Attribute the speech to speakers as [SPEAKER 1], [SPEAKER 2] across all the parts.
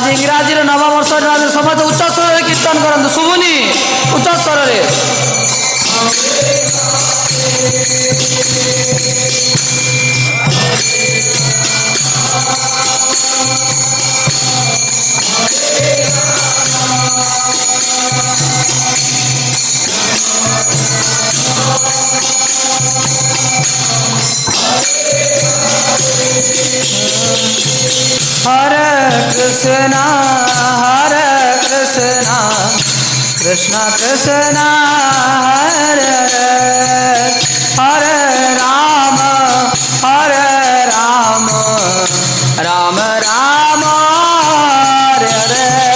[SPEAKER 1] आज इंग्राजी नववर्ष समस्त उच्च स्वर कीर्तन करते शुभुनी उच्च स्वर हरे Krishna Krishna Krishna Hare Hare Ram Ram Ram Hare Hare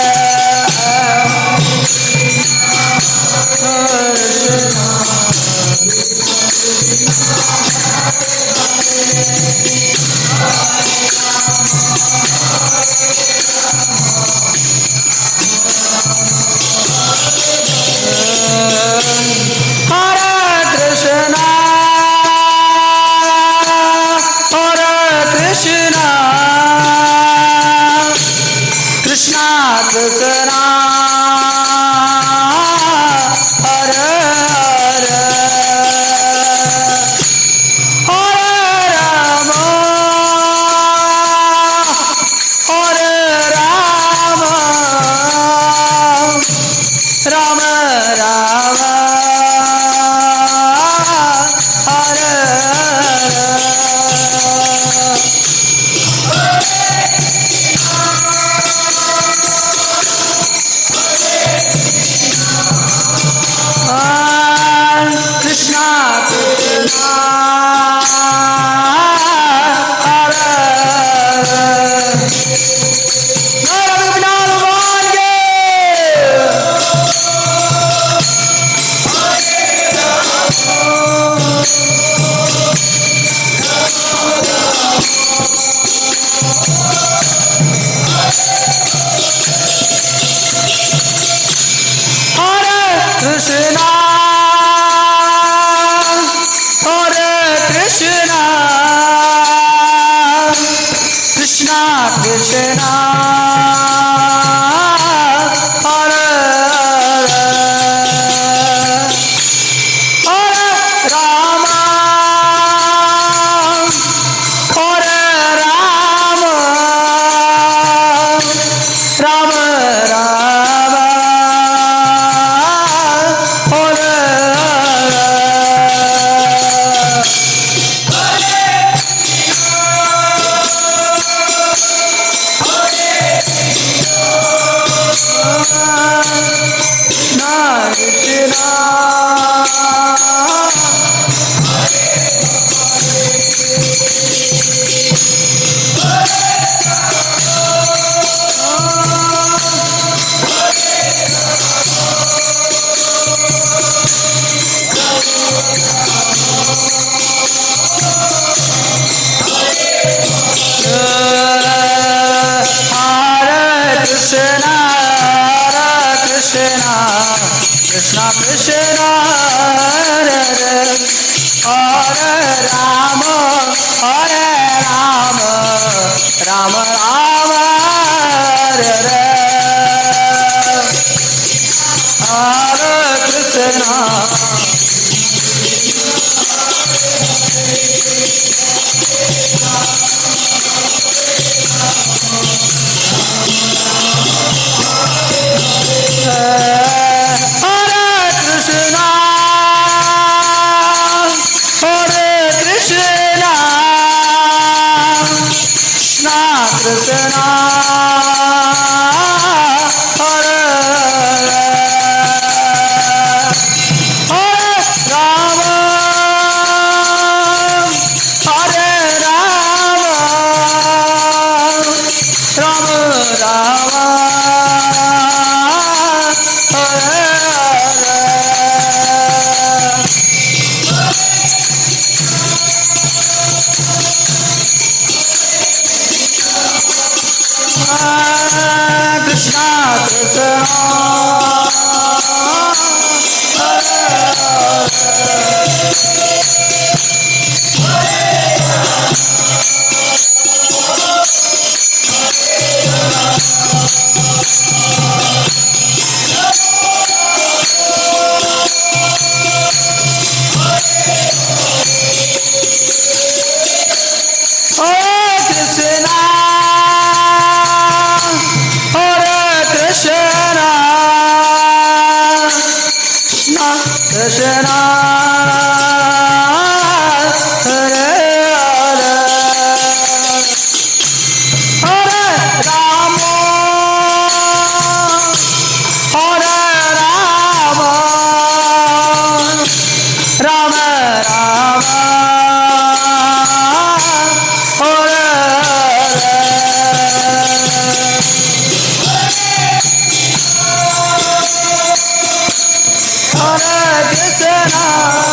[SPEAKER 1] Hare Krishna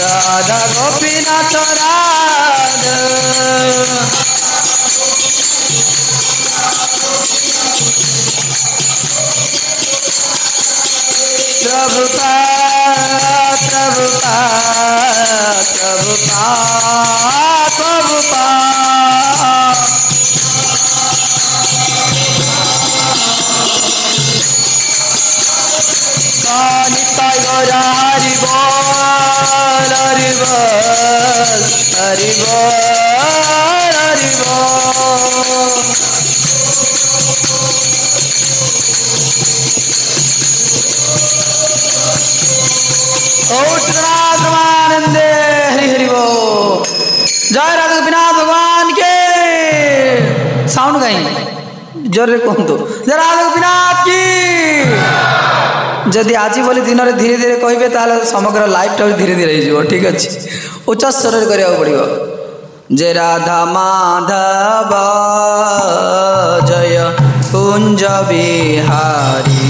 [SPEAKER 1] Radha Gopinath Radha Prabhupada Prabhupada Prabhupada Prabhupada Nitai Gaura Hari Bol Hari Bol Hari Bol Hari Bol Om Srinath Ramanande Hari Hari Bol Jai Radha Gopinath Bhagwan ke Sound gain जोर रे कहतु जय राधा गोपीनाथ की जदि आज बोली दिन में धीरे धीरे कहे ताले समग्र लाइफ टा धीरे धीरे हो ठीक अच्छे उच्च स्वर करा पड़ो जय राधा माधव जय कुंज बिहारी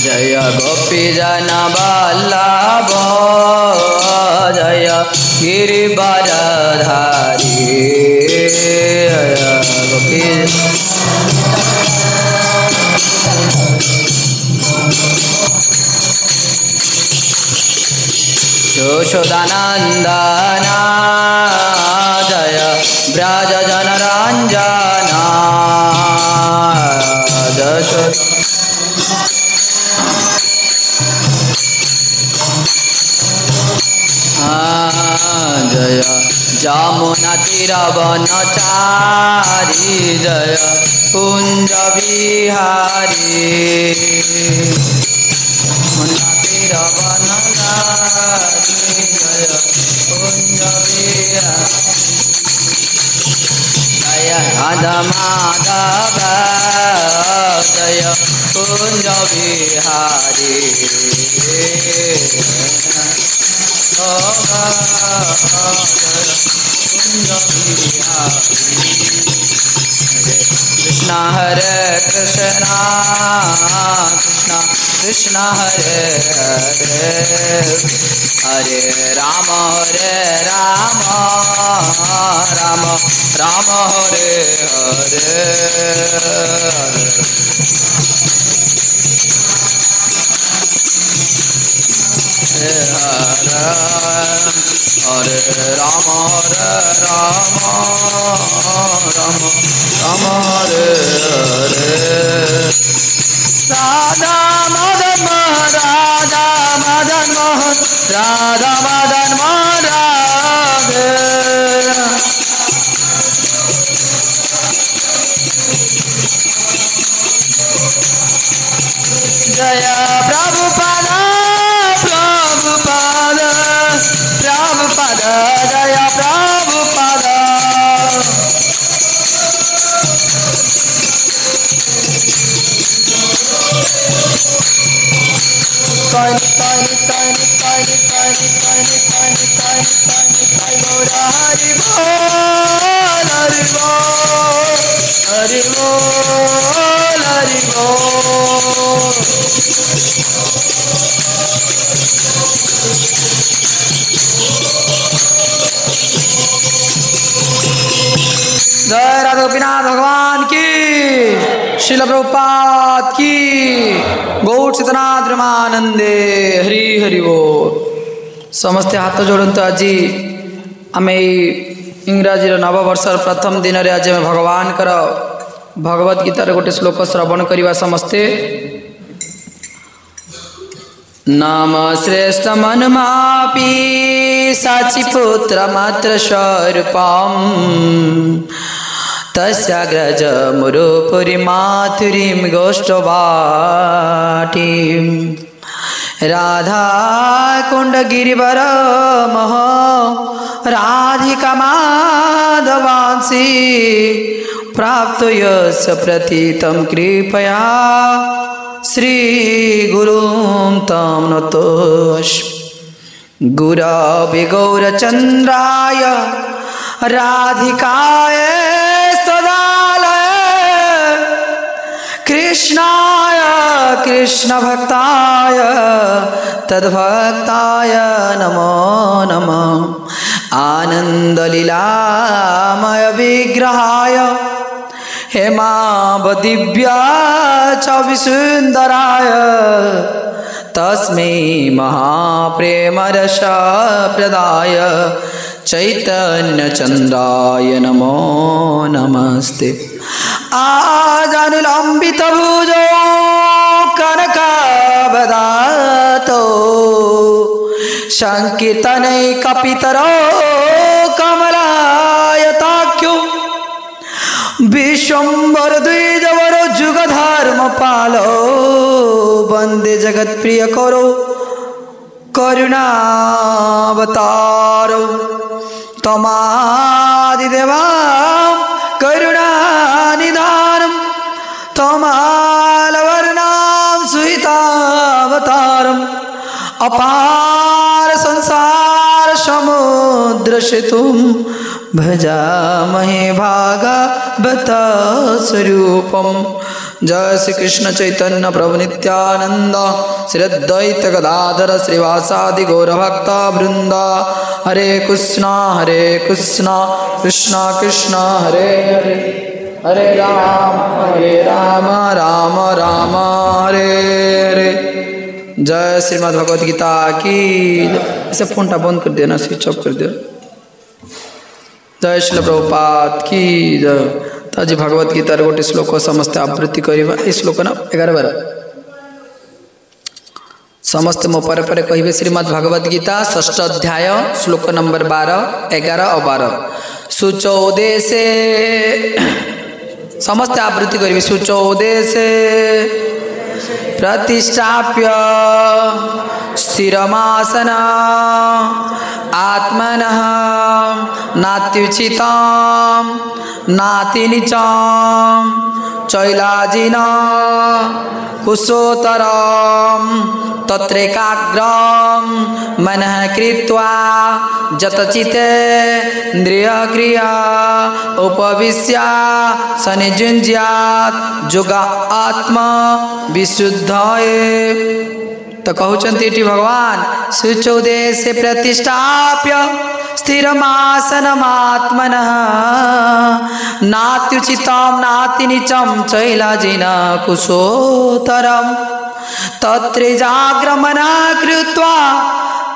[SPEAKER 1] जय गोपी जन वल्लभ जय गिरिवरधारी जय गोपी यशोदानंदना जय ब्रज जनरंजना जय जमुना तीरवनचारी जय कुंज बिहारी जमुना तीरवनचारी जय कुंज बिहारी जय राधा माधव जय Kunj Bihari Krishna Hare Krishna Krishna Krishna Hare Hare Hare Rama Hare Rama Rama Rama Hare Hare Hare Rama Rama Rama Hare Hare Radha Madan Mohan Radha Madan Mohan Radha Madan Mohan Radhe Jaya Prabhupada Prabhupada Prabhupada Jaya Prabhupada Tiny tiny tiny tiny tiny tiny tiny tiny tiny tiny Gaura Hari Bol Hari Bol Hari Bol Hari Bol जय राधा गोपीनाथ भगवान की श्रील प्रभुपाद की गौड़ सीतनाथ ब्रह्मानंदे हरि हरि बोल समस्ते हाथ जोड़त आज आम इंग्राजी नववर्षर प्रथम दिन में आज भगवान कर भगवद गीतार गोटे श्लोक श्रवण करवा समस्ते नाम श्रेष्ठ मनुमापि साचिपुत्र मात्र स्वरूपम तस्याग्रज मुरुपुरी माथुरीं गोष्ठवाटीं राधा कुंड गिरिवर मह राधिका माधवांसी प्राप्त यश प्रतीतं कृपया श्री गुरुं तं नतोऽस्मि गुरवे गौरचन्द्राय राधिकाय स्तदालय कृष्णाय कृष्ण भक्ताय तद्भक्ताय नमो नमः आनंद लीलामय विग्रहाय हेमावदिव्या च विसुन्दराय तस्मै महाप्रेमरस प्रदाय चैतन्यचन्द्राय नमो नमस्ते आजानुलम्बित भुजो कनकावदातो संकीर्तनैकपितरो कमलायताख्यो विश्वम्भर द्विजवर जुग धर्म पालो वंदे जगत प्रिय करो करुणावतारो तमादिदेवा करुणानिधानम तमालवर्णां सुहितावतारम अपार संसार समुद्र से तुम भजामहे भागवत स्वरूपम जय श्री कृष्ण चैतन्य प्रभु नित्यानंद श्री अद्वैत गदाधर श्रीवासादि गौरभक्त वृंद हरे कृष्ण कृष्ण कृष्ण हरे हरे हरे राम राम राम हरे हरे। जय श्रीमद् भगवद गीता की। इसे फोनटा बंद कर देना, स्विच ऑफ कर दो। जय श्री प्रभुपाद की जय। तो आज भगवद गीतार गोटे श्लोक समस्ते आवृत्ति करवा। ये श्लोक ना 11 बार समस्त मो पर कहे। श्रीमद् भगवद गीता 6th अध्याय श्लोक नंबर 12, 11 और 12। सुचौदेशे समस्ते आवृत्ति करी। सुचौदेशे प्रतिष्ठाप्य स्थिरमासन आत्मनः नात्युचितं नातिनीचं चैलाजिना कुशोत्तरं तत्रैकाग्रं मनः कृत्वा जतचितेन्द्रियक्रिया उपविश्य सनिजुञ्ज्यात् योग आत्मा विशुद्धये। तो कहते भगवान सुचौदेशे प्रतिष्ठाप्य स्थिरमासनमात्मनः नात्युचितं नातिनीचं चैलाजिना कुशोत्तरं तत्र जाग्रमना कृत्वा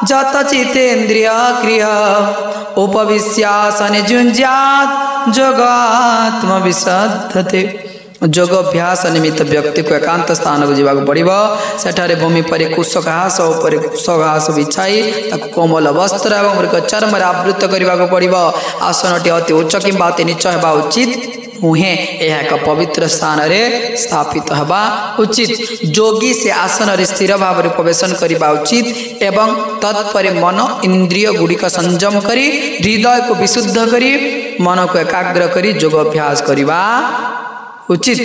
[SPEAKER 1] जतचितेन्द्रियक्रिया उपविश्य सनिजुञ्ज्यात् योगात्मविशुद्धते। जोग अभ्यास निमित्त व्यक्ति को एकांत स्थान को जावाक पड़िबो। सेठारे भूमि पर कुश घास उपर कुश घास बिछाई ताको कोमल वस्त्र एवं मृग चर्म आवृत करने को पड़िबो। आसनटी अति उच्च किंबा अति नीच हेबा उचित नुहे। यह एक पवित्र स्थान रे स्थापित हेबा उचित। जोगी से आसन रे स्थिर भाव रे प्रवेशन करबा उचित एवं तत्पर मन इंद्रिय गुड़िक संयम करी हृदय को विशुद्ध करी मन को एकाग्र करी जोग अभ्यास करबा उचित।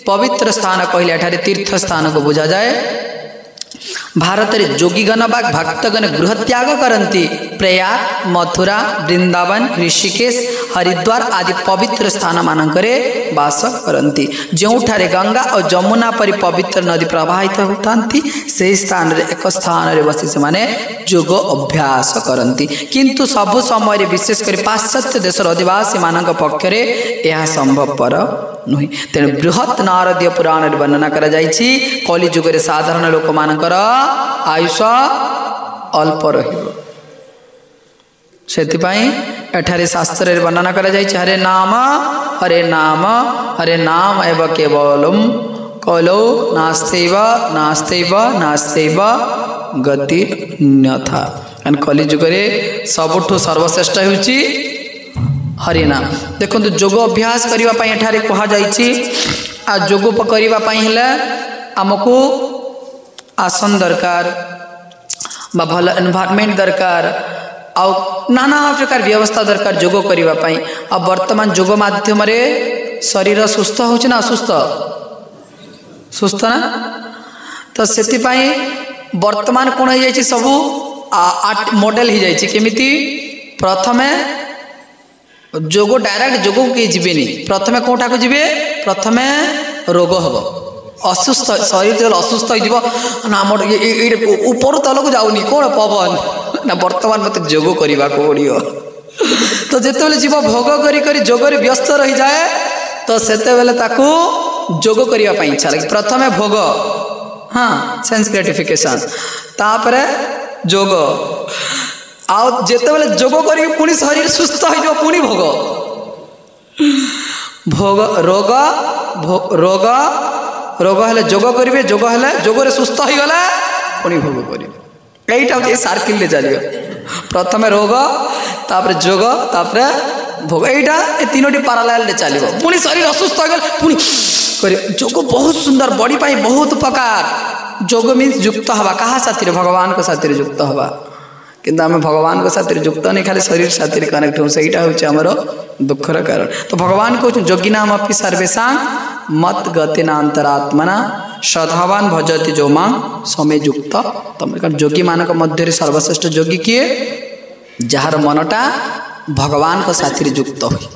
[SPEAKER 1] पवित्र स्थान कहले एठारे तीर्थ स्थान को बुझा जाए। भारत रे जोगीगण बा भक्तगण गृह त्याग करती प्रयाग मथुरा वृंदावन ऋषिकेश हरिद्वार आदि पवित्र स्थान मानकरे वास करती। जोठारे गंगा और जमुना परि पवित्र नदी प्रवाहित होतांती से स्थान रे एक स्थान रे बसी से माने जोग अभ्यास करती। किंतु सबु समय विशेषकर पाश्चात्य देशर आदिवासी मानक पक्षरे यह संभवपर नुहे। तेणु बृहत नारदीय पुराण वर्णना करा जायछि कलि जुग रे साधारण लोक मानकर आयुष अल्प रहिबो। सेथिपाई एठारे शास्त्र रे वर्णना करा जायछि हरे नाम एव केवलम कौलौ नास्तेव नास्तेव नास्तेव गति न्यथा। कली जुगरे सबुठु सर्वश्रेष्ठ होउची हरिनाम। देखो जोग अभ्यास करने एठारे कह जाइए आ जोग करने हेले आमको आसन दरकार बा भल एनवायरनमेंट दरकार आ नाना प्रकार व्यवस्था दरकार जोग करने। आ वर्तमान जोग माध्यम शरीर सुस्थ होची ना असुस्थ सुस्थ ना तो से वर्तमान कौन हो जाए सब मॉडल हो जाए केमिति प्रथमे जोग डायरेक्ट जोग को किए जीवेनि प्रथमे कौटा को जीवे प्रथमे रोग हम असुस्थ शरीर जो असुस्थ हो ऊपर तलक जाऊनी कौन पवन ना वर्तमान मत जोग करने को पड़ो। तो जिते जीव भोग करी जोगरे व्यस्त रही जाए तो सेते बेले ताकू जोग करने इच्छा लगे। प्रथमे भोग हाँ सेंस ग्रेटिफिकेशन तापर जोग आते जोग कर पुणी शरीर सुस्थ हो पुणी भोग भोग रोग रोग रोग हेले जोग करेंगे जोग हेले जोगरे सुस्थ हो गले पुणी भोग करेंगे। यहीटा सार्किल चलिए प्रथमे रोग तापर जोग तापर भोग यहीटा ए तीनोटी पारालाल चलो पुणी शरीर असुस्थ हो गले पुणी जोग बहुत सुंदर बॉडी पाई बहुत उपकार। जोग मीन्स युक्त हवा कहा साथी भगवान को साथी युक्त हवा किंतु आम भगवान को साथी युक्त नहीं खाली शरीर साथी कनेक्ट हो सहीटा हूँ दुखर कारण। तो भगवान कहते जोगिनाम अपि सर्वेशा मत गतिना अंतरात्मना सद्भावान भजति जो मां समय युक्त तम। जोगी मान मध्य सर्वश्रेष्ठ जोगी किए जार मनटा भगवान को साथी युक्त हुई।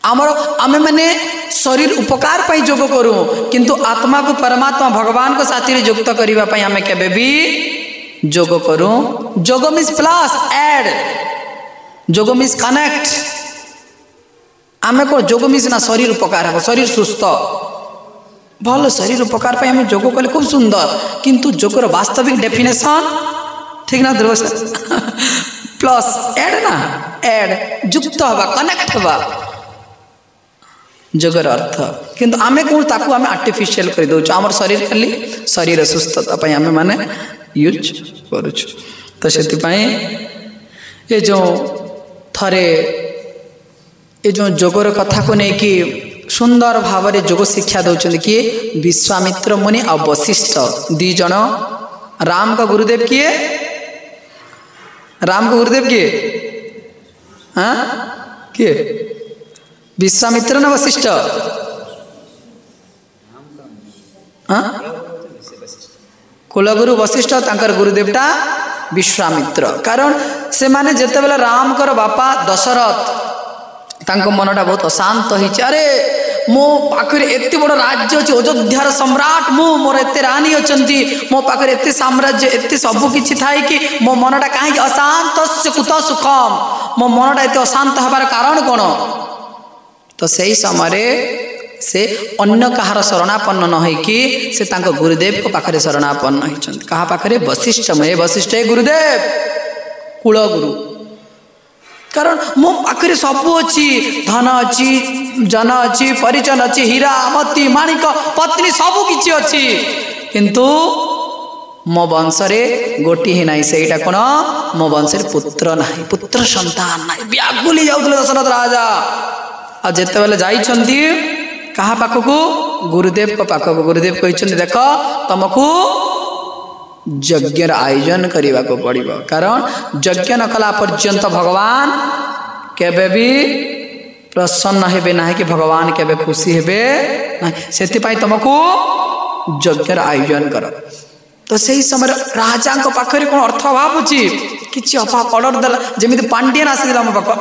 [SPEAKER 1] आमर आमे मैंने शरीर उपकार पाई जोग करूँ किंतु आत्मा को परमात्मा भगवान को साथी युक्त करने आमे केबे भी जोग करूँ। जोग मीन्स प्लस एड जोग मीन्स कनेक्ट आमे को जोग मीन्स ना शरीर उपकार हम शरीर सुस्थ भल शरीर उपकार पाई आमे जोग कले खूब सुंदर किंतु जोगर वास्तविक डेफिनेशन ठीक ना ध्रुव सर प्लस एड ना एड युक्त हवा कनेक्ट हवा जोगर अर्थ किंतु आमे कौन ताकू आमे आर्टिफिशियल कर दो आमर शरीर खाली शरीर सुस्थता पाई आमे माने यूज करुछु। तो से ये जो थरे ये जो जोगर कथा को लेकिन सुंदर भाव में जोग शिक्षा दौरान किए विश्वामित्र मुनि और वशिष्ठ दी जन राम का गुरुदेव किए राम का गुरुदेव किए हाँ किए विश्वामित्र न वशिष्ठ हाँ कुलगुरु वशिष्ठ तांकर गुरुदेवटा विश्वामित्र कारण से माने जेते बेला राम कर बापा दशरथ तांको मनटा बहुत अशांत होइछ अरे मो पाखरे एते बड़ राज्य अछि अयोध्यार सम्राट मो मोर एते रानी अछंती मो पाखरे एते साम्राज्य एते सब किछि थाई कि मो मनटा काहे अशांत से कुत सुखम मो मनटा एते अशांत हबार कारण कोन। तो सही समय से अन्य कहार शरणापन्न न होइकि से तांको गुरुदेव को पाखरे शरणापन्न होइछन कहा पाखरे वशिष्ठ में वशिष्ठ गुरुदेव कुल गुरु कारण मो पाखरे सब अच्छी धन अच्छी जन अच्छी परिचन अच्छी हीरा मोती माणिक पत्नी सब किछि अच्छी किंतु मो वंशरे गोटी ही नहीं सेटा कोन मो वंशरे पुत्र नाही पुत्र संतान नाही व्याकुली जाउतले दशरथ राजा आ जेते बेले जाइछंती कहा पाखक गुरुदेव को पाखक गुरुदेव कहते देख तुमको यज्ञ आयोजन करने को पड़ो कारण यज्ञ न कला पर्यंत भगवान केबे भी प्रसन्न हेबे ना कि भगवान केबे खुशी हेबे ना से तुमको यज्ञ आयोजन कर। तो सही समय राजा पाखरे कौन अर्थ अभाव अच्छी कि अभाव अर्डर देला जमी पांडियन आसी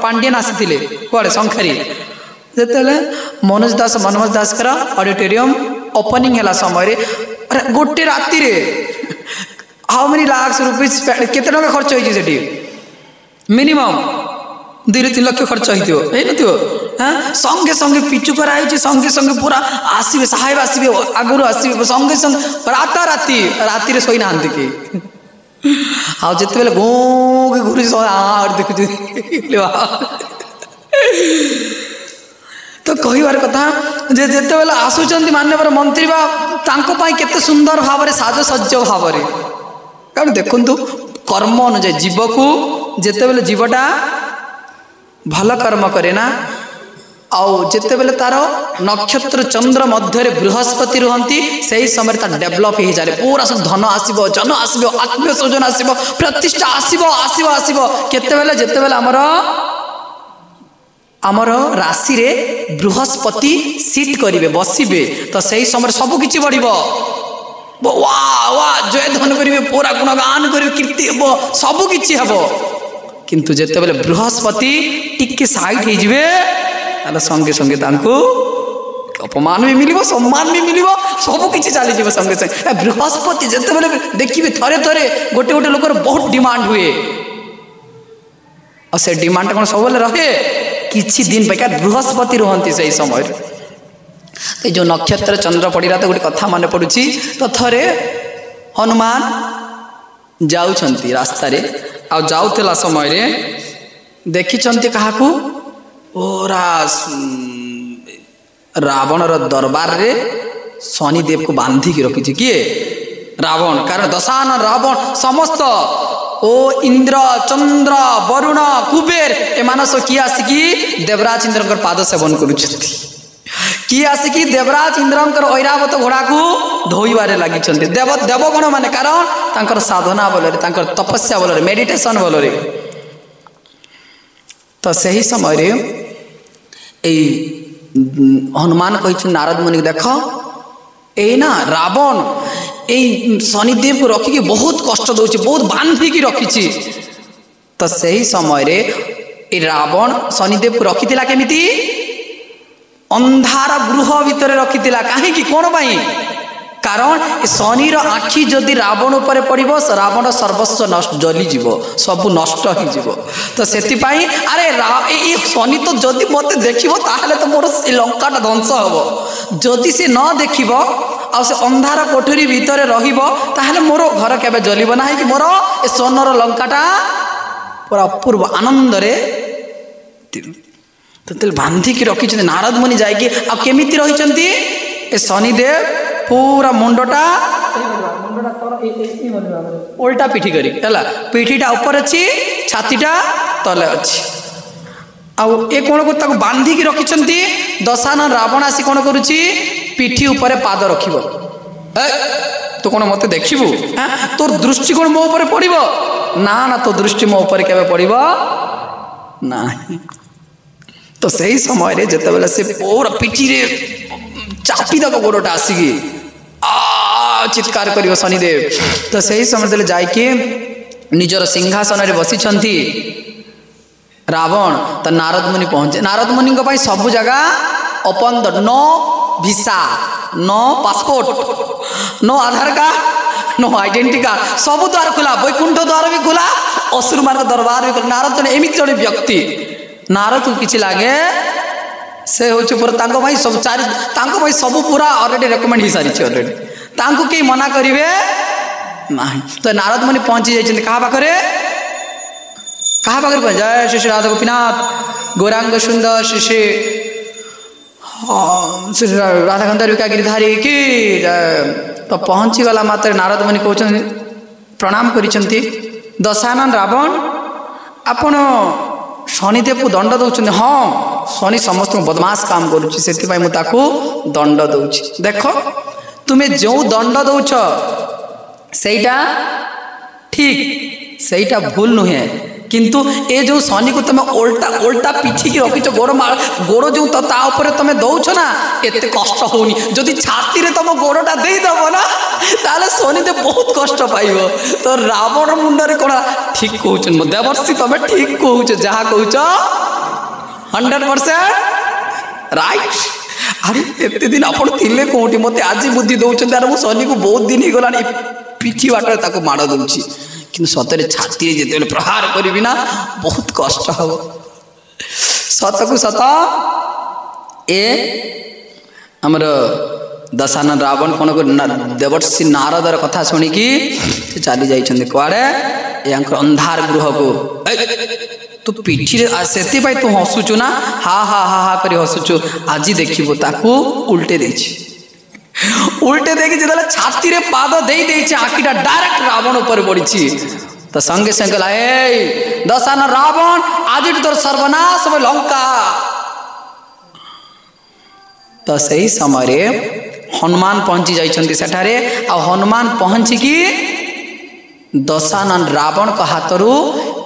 [SPEAKER 1] पांडियन आसी कड़े शंखारी जेते मनोज दास कर ऑडिटोरियम ओपनिंग है समय अरे गोटे राति रे हाउ मेनी लाख रुपीज केते टका खर्च होती मिनिमम 2-3 लाख खर्च हो संगे संगे पिचु कराई संगे संगे पूरा आसवे साहेब आसवे आगुरी आसवे संगे संगे राता राति राति रे सोई ना कि आउ जिते बेले गो घुरी देखु तो तो कहबार कथा जे जेते बेले आसुचंती मान्यवर मंत्री बा तांको पाई केते सुंदर भाव साजसज्ज भाव कारण देखु कर्म अनुजाई जीव को जेते बेले जीवटा भल कर्म करे ना आउ जेते बेले तार नक्षत्र चंद्र मध्य बृहस्पति रुहंती सही समय तार डेभलप हो जाए पूरा सब धन आसीबो जन आसीबो आत्मीय स्वजन आसीबो प्रतिष्ठा आसीबो आसीबो आसीबो केते बेले जेते बेले आमर राशि रे बृहस्पति सीट करिवे बसिबे तो सही समय सब किछि बढ़िबो वाह वाह जय धन करिवे पूरा गुणगान करिवे कीर्ति हेबो सब किछि हेबो किंतु जेते बेले बृहस्पति टिके साइड हो जिवे ताले संगे संगे तांको अपमान भी मिलिबो सम्मान भी मिलिबो सब किछि चली जिवो संगे संगे बृहस्पति जेते बेले देखिबे थरे थरे गोटे गोटे लोकर बहुत डिमांड हुए और से डिमांड कोन सब बेले रहे किछि दिन बेकार बृहस्पति रहंती सही समय तो जो नक्षत्र चंद्र पड़ा तो गोटे कथा मन पड़ुछि तो थरे हनुमान जाउछंती रास्ता रे आ जाउतला समय रे देखिछंती काहाकू ओरा रावण रो दरबार रे शनिदेव को बांधी की रखी किए रावण कारण दशानन रावण समस्त ओ इंद्र चंद्र वरुण कुबेर एमानस किए आसिकी देवराज इंद्र पाद सेवन करुछंती किए आसिकी देवराज इंद्रंकर ऐरावत घोड़ा को धोइबारे लागिछंती देवगण माने कारण तांकर साधना बलरे तांकर तपस्या बलरे मेडिटेशन बलरे तो सही समय रे ए हनुमान कहि नारद मुनि देख ए ना रावण ए शनिदेव को रखिकी बहुत कष्ट दउछि बहुत बांधिकी रखिछि तो सही समय रे ए रावण शनिदेव को रखितिला केमिति अंधार गृह भितर रखितिला काहेकि कोन भाई कारण शनिर आखि जदि रावण उपर पड़ो रावण सर्वस्व नष्ट जली जीव सब नष्ट हो तो से अरे शनि तो जदि मत देख तो मोर लंकाटा ध्वंस हम जदि से न देख से अंधार कोठरी भितर रहा मोर घर केबे जलिब ना कि मोर सोनर लंकाटा पूरा अपूर्व आनंद तो बांधिकी रखी नारद मुनि जाकि आमिति रही शनिदेव पूरा मुंडटा उल्टा पिठी करी पिठीटा ऊपर अच्छी छातीटा तले अच्छी आउ ए कौन को बांधिकी रखिंट दशानन रावण आसी कौन करुच्ची पिठी ऊपर पाद रखिब तो कौन मत देखू तोर दृष्टि कौन मो ऊपर पड़ो ना ना तो दृष्टि मो ऊपर केबे पड़ो ना तो सही समय रे जते बेले से पूरा पिठी रे चापी दब गोड़टा आसिकी चित्कार करियो शनिदेव तो सही समय जाइके निजर सिंहासन रे बसिछंती रावण तो नारद मुनि पहुंचे नारद मुनि को सब जगह open the no visa no passport no Aadhaar card no identity card सब द्वार खुला वैकुंठ द्वार भी खुला असुर मार्ग दरबार भी खुला नारद जन एमिति जन व्यक्ति नारद को किछि लागे से होचे पूरा सब चारि सब पूरा ऑलरेडी रेकमेंड हो सारी ऑलरेडी तांको के मना करिवे नहीं तो नारद मुनि पहुंची जाइछन कहा पाखरे जय श्री श्री राधा गोपीनाथ गौरांग सुंदर श्री श्री श्री राधा गंधर्विका गिरिधारी की तो पहुंची गला मात्र नारद मुनि कहउछन प्रणाम करिछंती दशानन रावण आपण शनिदेव को दंड दौरान हाँ शनि समस्त बदमाश काम करुच्ची से मुझे दंड दौची देख तुम्हें जो दंड दौच सेटा ठीक सेटा भूल नुहे किंतु ए जो शनि को तुम उल्टा उल्टा पिठी की रखीच गोड़ जो तापर तुम दौच ना एत कष्ट होनी जदि छाती रे तुम गोड़टा देदेव ना ताले शनिदेव बहुत कष्ट पाइब तो रावण मुंडरे कौन ठीक कहून देवर्षि तुम ठीक कहूच जहाँ कहूच 100% राइट अरे एत दिन आप कौटी मत आज बुद्धि दौरान अरे मुझे शनि को बहुत दिन हो गला पिठी बाटर माड़ दूची कि सतरे छाती जिते प्रहार करी ना बहुत कष्ट हम सत को सत ए आमर दशानन रावण कौन देवर्षि नारदर कथा शुणिकी चली जाइए कड़े या अंधार गृह को तू पिठी से तू हसुचु ना हा हा हा हा कर हसुचु आज देखिबो ताकू उल्टे देछि उल्टे देखि जदला छाती रे पाद देई देछि आखिटा डायरेक्ट रावण ऊपर पड़िछि तो संगे संगे ला ए दशान रावण आज तोर सर्वनाश हो लंका तो सही समय हनुमान पहुंची जाइछन्ति सेठारे आ हनुमान पहुंची की दशानन रावण का हाथरू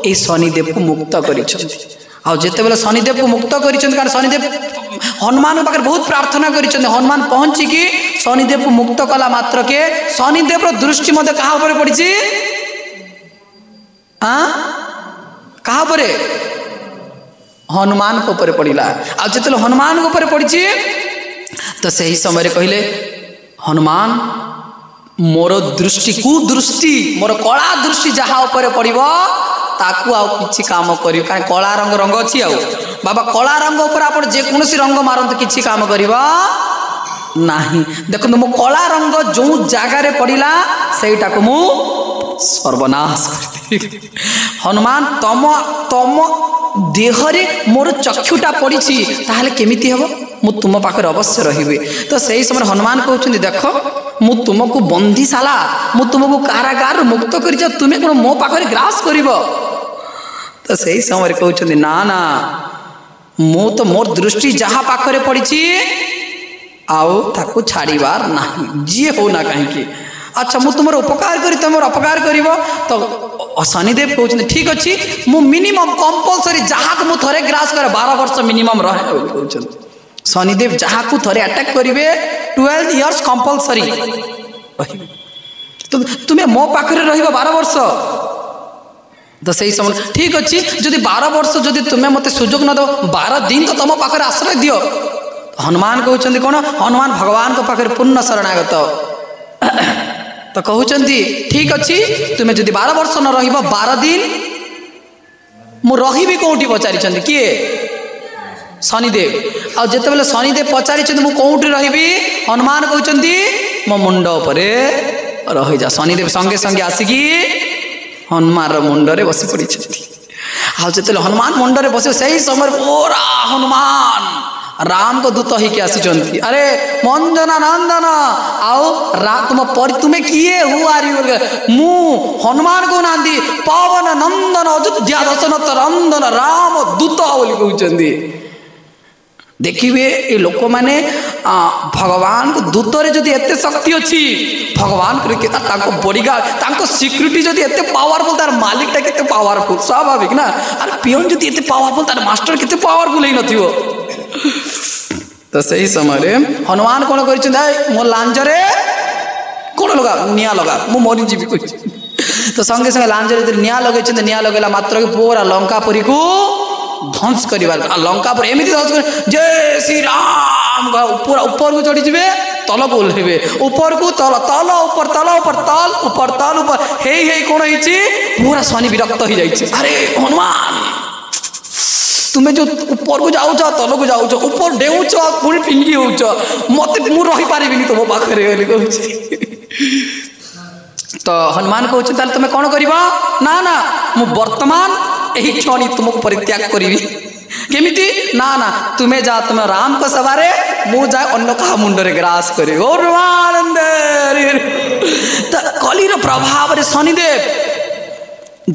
[SPEAKER 1] ए शनिदेव को मुक्त करिछन्ति आ जेते बेले शनिदेव को मुक्त करिछन्ति कारण शनिदेव हनुमान पाखे बहुत प्रार्थना करिछन्ति हनुमान पहुंची की शनिदेव को मुक्त कला मात्र के शनिदेव रो दृष्टि मते कहा ऊपर पड़िछि कहा पर हनुमान को ऊपर पड़िला आ जेते हनुमान को ऊपर पड़िछि तो सही समय कहले हनुमान मोर दृष्टि कुदृष्टि मोर कला दृष्टि जहाँ ऊपर पड़ो ताकू आउ किछि काम करियो कारण कला रंग रंग अछि आउ बाबा कला रंग ऊपर आप जेकोसी रंग मारंतु किछि काम करिबा नाही देखो मो कला रंग जो जगार पड़िला सेटा को मु सर्वनाश कर हनुमान तम तम देहरे मोर चक्षुटा पड़ी ताहले केमिति हबो मु तुम पाखर अवश्य रहिबे तो सही समय हनुमान कहउछन्ति देखो मु तुमको बंदीशाला मु तुमको कारागार मुक्त कर तुम्हें कौन मो पाखरे ग्रास करिबो तो सही समय कहउछन्ति ना ना मु तो मोर दृष्टि जहाँ पाखरे पड़ी आउ ताकू छाड़ीबार नाही जी हो ना कहीं अच्छा मु तुम उपकार करी तुम अपकार कर तो शनिदेव कहते ठीक अच्छे मु मिनिमम कंपलसरी जहाँ को मुझे थे ग्रास करे 12 वर्ष मिनिमम रहे कहते शनिदेव जहाँ को थे अटैक करेंगे 12 इयर्स कंपलसरी तो तुम्हें मो पाखे रह 12 वर्ष तो सही समय ठीक अच्छे जदि 12 वर्ष जदि तुम्हें मत सुजोग न दो 12 दिन तो तुम पाखे आश्रय दियो हनुमान कहते कौन हनुमान भगवान को पाखे पूर्ण शरणागत तो कहते ठीक अच्छे तुम्हें जदि 12 वर्ष न रहिबो 12 दिन मु रही कौटी पचारि किए शनिदेव आ जिते बेले शनिदेव पचारि मु कौटी रही हनुमान कहते मो मुंड पर रही जा शनिदेव संगे संगे आसिकी हनुमान मुंडरे बसी पड़ी आ जिते हनुमान मुंडरे बस से समय पूरा हनुमान राम को दूत ही आसी अरे मंजना नंदन आओ तुम तुम्हें किए हुआ मु हनुमान को नांदी पवन नंदन अयोध्या दशरथ नंदन राम दूत बोली कहते देखिए ये लोक मैंने भगवान को दूतरे जदि एते शक्ति अच्छी भगवान को बॉडीगार्ड सिक्यूरीटी जदि एते पावरफुल तार मालिकटा केते पावरफुल स्वाभाविक ना अरे पियन जदि एते पावरफुल तार मास्टर केते पावरफुल ही नथिबो तो सही समय हनुमान कौन कर मो लांजरे कौन लगा निया लगा मु मरी जीवी तो संगे संगे लांजरे निया लगे निया लगेला मात्र पूरा लंकापुरी को ध्वंस कर लंका पर एमती ध्वंस कर जय श्री राम पूरा ऊपर को चढ़ी जाए तल को ओह्लैबे ऊपर को तल तल ऊपर तल ऊपर तल ऊपर तल ऊपर हे कौन है पूरा शनि विरक्त हो जाए अरे हनुमान तुम्हें जो ऊपर को जाऊच तल को जाऊच ऊपर डेउच पुणी फिंगी होच मत मु रही पारिबिनी तुम पाखे तो हनुमान कहते तुम्हें कौन कर ना ना मु वर्तमान यही क्षण तुमको परित्याग करी केमिति ना ना तुम्हें जा तुम्हें राम को सवारे मु जाए अन्न कहा मुंडरे ग्रास करी तो कलिर प्रभाव रे शनिदेव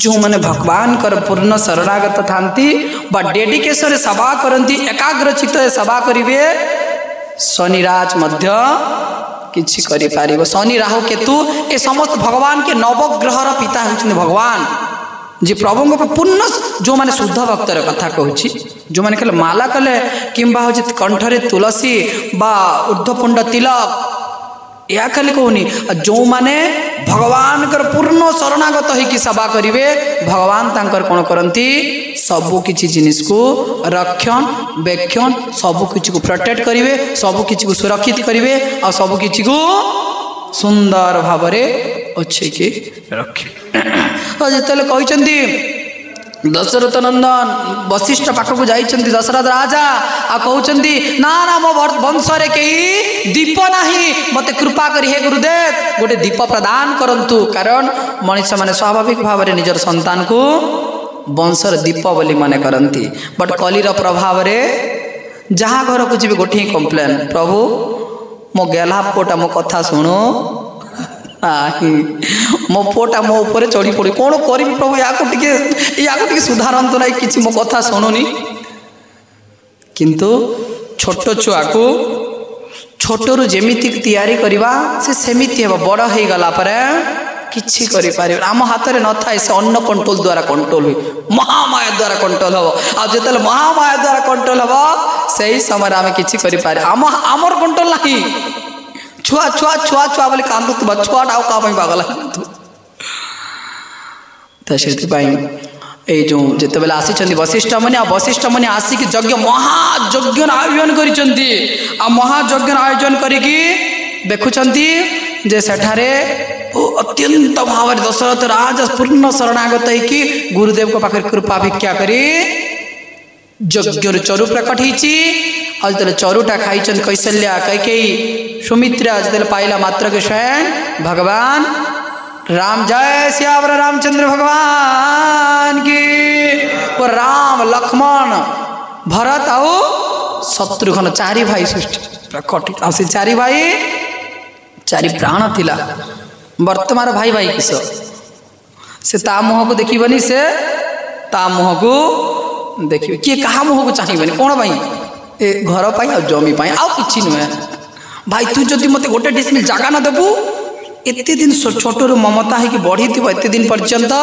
[SPEAKER 1] जो मैंने भगवान कर पूर्ण शरणागत थांती बा डेडिकेशन सभा करती एकाग्रचित सभा करिवे शनिराज मध्य किछि करि पारिबो शनि राहु केतु ए समस्त भगवान के नवग्रहर पिता होछन भगवान जी प्रभु को पूर्ण जो माने शुद्ध भक्तर कथा कहूँ जो मैंने कले माला कले किंबा हो कंठरे तुलसी बा ऊर्ध्वपुंड तिलक या खाली कहूनी जो माने भगवान कर पूर्ण शरणागत होइकी सेवा करिवे भगवान तांकर कोन करंती सबु किछि जिनिस को रक्षण बेक्षण सबु किछि को प्रोटेक्ट करिवे सबु किछि को सुरक्षित करिवे और सबु किछि को सुंदर भावरे अच्छे के रखे तो जेतले कहिसंती दशरथ नंदन वशिष्ठ पाखक जाइछंती दशरथ राजा आ कहउछंती ना ना मो वंश रे केही दीप नाही मते कृपा करी हे गुरुदेव गोटे दीप प्रदान करंतु कारण मनुष्य माने स्वाभाविक भाव रे निजर संतान को वंशर दीप बोली मन करती बट कलिर प्रभाव रे जहाँ घर को जी गोटे ही कम्प्लेन प्रभु मो गेला पुआटा मो कथा शुणु मो पुआटा मो ऊपर चढ़ी पड़ी कौन करी प्रभु या टे सुधारतु ना कि मो कथा शुणुनी किंतु छोट छुआ को छोटरू जेमिति तैयारी करवा से सेमिति हे बड़ हो गला पर किछि करि पारि आम हाथ में न थाए से अन्न कंट्रोल द्वारा कंट्रोल हुई महामाया द्वारा कंट्रोल हम आ जो महामाया द्वारा कंट्रोल हम से ही समय आम कि आमर कंट्रोल नहीं छुआ छुआ छुआ छुआ बोले कांदु छुआटा आउ क्या पागल तो से जो जिते आसी वशिष्ठ मुनि आसिक यज्ञ महायज्ञ आयोजन कर महायज्ञ आयोजन करिकी देखुंती जे सेठारे अत्यंत भाव दशरथ राजा पूर्ण शरणागत होगी गुरुदेव को पाखे कृपा भिक्षा करी यज्ञ चरु प्रकट होती चरुटा खाई कौशल्या कैकेयी सुमित्रा जो पाइला मात्र के स्वयं भगवान राम जय श्यावर रामचंद्र भगवान की और राम लक्ष्मण भरत आओ शत्रुघ्न चारि भाई सृष्टि प्रकट से चारि भाई चारि प्राण थिला वर्तमान भाई भाई किस से ता मुह को देखबनी से ता मुह को देखिए किए कहा मुह को चाहिए कौन भाई ए घर पाई आ जमी पाई आ किछि नुहे भाई तू जदि मते गोटे डिसमिल जागा न देबू एते दिन छोटरू ममता है कि बढ़ी थी एते दिन पर्यंत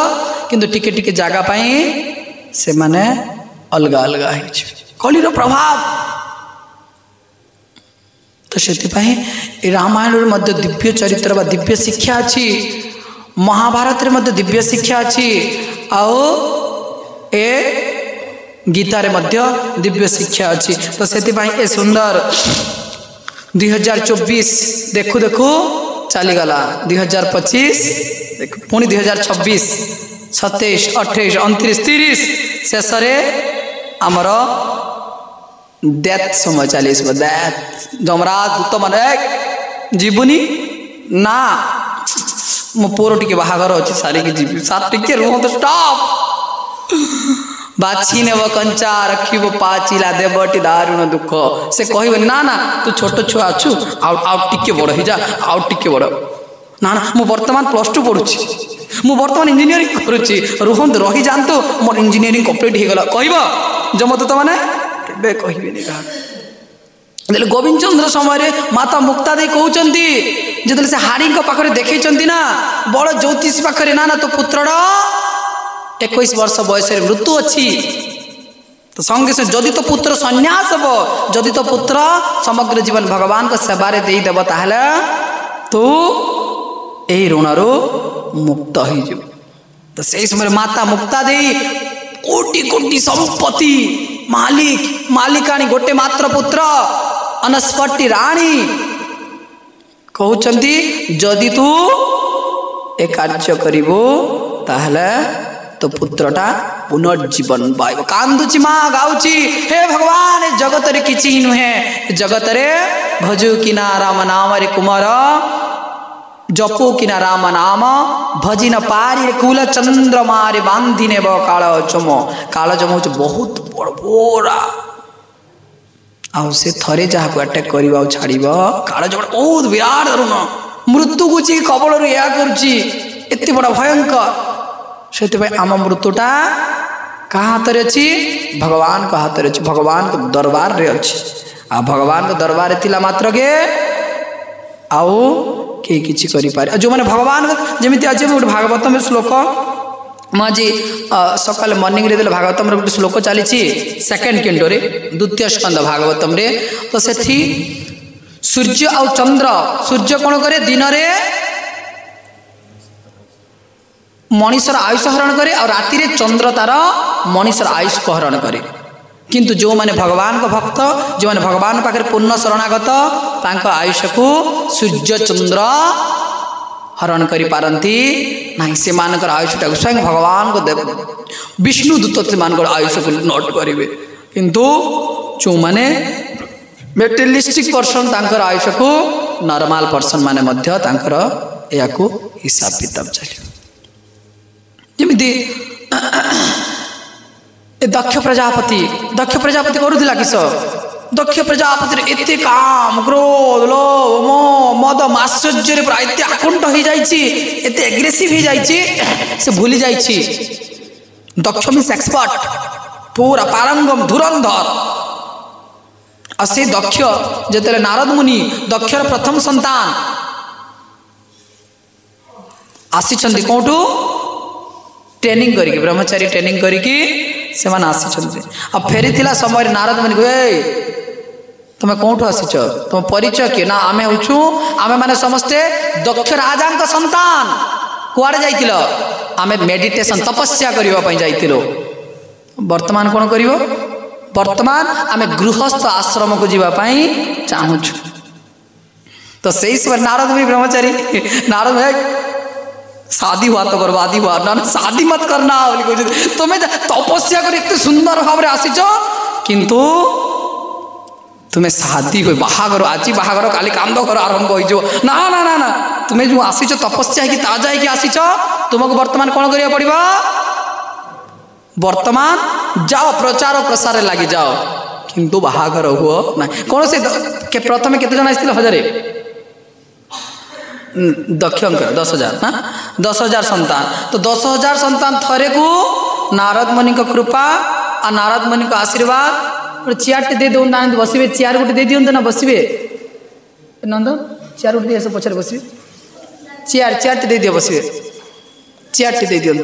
[SPEAKER 1] किंतु टिके टिके जागा पाई से माने अलग अलग कलिर प्रभाव तो से रामायण दिव्य चरित्र व दिव्य शिक्षा अच्छी महाभारत रे दिव्य शिक्षा अच्छी आओ ए गीतार दिव्य शिक्षा अच्छी तो से ए सुंदर 2024 देखु देखु चलीगला 2025 देख पुणी 2026 27 28 29 30 शेष आमर डेथ समय चली डेथ जमराज दूत माने जीवनी ना मो पुअर टिके बाहागर अच्छी सारी की जीवी सात टिके रुहत स्टॉप बाछी नेब कंचा रखिब पाचिला देवटी दारुण दुख से कह ना ना तू छोट छुआ अच्छु आउ टिके बड़ हो जा आउ टिके बड़ ना ना मु वर्तमान +2 पढ़ुची मु वर्तमान इंजीनियरिंग करुच्ची रुहत रही जातु मोर इंजीनियरिंग कंप्लीट हो गला कह जमदूत मैंने के कह गोविंद चंद्र समय माता मुक्ता दे कहते जो से हाड़ी पाखे देखी ना बड़ ज्योतिष पाखे ना ना तो पुत्र 21 वर्ष बयस मृत्यु अच्छी तो संगे से जदि तो पुत्र संन्यास हम जदि तो पुत्र समग्र जीवन भगवान को सेवार देदेव ताहले तू यही ऋणरू मुक्त हो तो से समय माता मुक्ता दे कोटि कोटि संपत्ति मालिक मालिकाणी गोटे मात्र पुत्र अनस्पति राणी कहते जदि तू ए कार्य करिबो ताहले तो पुत्रटा पुनर्जीवन पाइब कांदुची माँ गाउची हे भगवान ए जगत रे किछि नुहे जगत रे भजु किना राम नाम रे कुमार जपो किना राम नाम भजी न पारी कुल चंद्रमा रे बांधी नेब काल जम हो बहुत बड़ बोरा आउ से थरे जहाँ को अटैक कर छाड़ काल जम बहुत विराट धरुण मृत्यु को कबल या करते बड़ा भयंकर से आम मृत्युटा क्या हाथ में अच्छी भगवान का हाथ में अच्छी भगवान को दरबार रे अच्छी आ भगवान को दरबार थिला मात्र के आओ के किछि करि पारे जो माने भगवान जमिति आज गोटे भागवतम श्लोक मुझे सकाल मॉर्निंग रे भागवतम गोटे श्लोक चली सेकेंड कैंडो रे द्वितीय स्कंद भागवतम रे तो सेठी सूर्य आ चंद्र सूर्य कौन करे दिन रे मनीषर आयुष हरण करे और राति रे चंद्र तार मनीषर आयुष को हरण करे किंतु जो माने भगवान को भक्त जो माने भगवान पाखे पूर्ण शरणागत तांको आयुष को सूर्य चंद्र हरण करि पारंती नहीं से मानकर आयुषटा स्वयं भगवान को देव विष्णु दूत से मानकर आयुष को नोट करेंगे किंतु जो माने मेटेरियलिस्टिक पर्सन तांकर आयुष को नॉर्मल पर्सन माने मध्य तांकर या को हिसाब किताब चलियो जमिति ए दक्ष प्रजापति करूला किस दक्ष प्रजापति एते काम क्रोध लोभ मोह मद माश्चर्य पूरा एते आकुंठ हो जाइए एते एग्रेसिव हो जाइए से भूली जाइए दक्ष मीन्स एक्सपर्ट पूरा पारंगम धुरंधर आ से दक्ष जेते नारद मुनि दक्षर प्रथम संतान आसी कौटू ट्रेनिंग करी ब्रह्मचारी ट्रेनिंग करी से आ फेरी समय नारद मुनि कहे तुम कौटू आसीच तुम परिचय किए ना आमे होचु आमे माने समस्ते दक्ष राजा संतान कुआड़े जाइतिल आमे मेडिटेशन तपस्या करबा पई जाइतिलो वर्तमान कौन करिवो वर्तमान आमे गृहस्थ आश्रम को जीवा पई चाहूछु तो सही समय नारद मुनि ब्रह्मचारी नारद भाई शादी हुआ तो बर्बादी हुआ ना शादी मत करना बोली तुम्हें तपस्या कर इतने सुंदर भाव आसीच किंतु तुम्हें शादी हो बाहागर आज बाहागर काली कांद घर आरंभ हो ना ना ना ना तुम्हें जो आसीच तपस्या है ताजा है आसीच तुमको वर्तमान कौन करिया पड़िबा वर्तमान जाओ प्रचार और प्रसार लगी जाओ किंतु बाहागर हुओ ना कौन से प्रथम केते जन आइथिले 1000 दक्ष 10,000 ना 10,000 संतान तो 10,000 संतान थरे को नारद मुनि को कृपा आ नारद मुनि को आशीर्वाद और चेयर दे दो ना बसवे चेयर गोटे दे दियंत ना बसवे नंद चेयर गोटे दिए पछरे बसवे चेयर दे दियो बसवे चेयर दे दियंत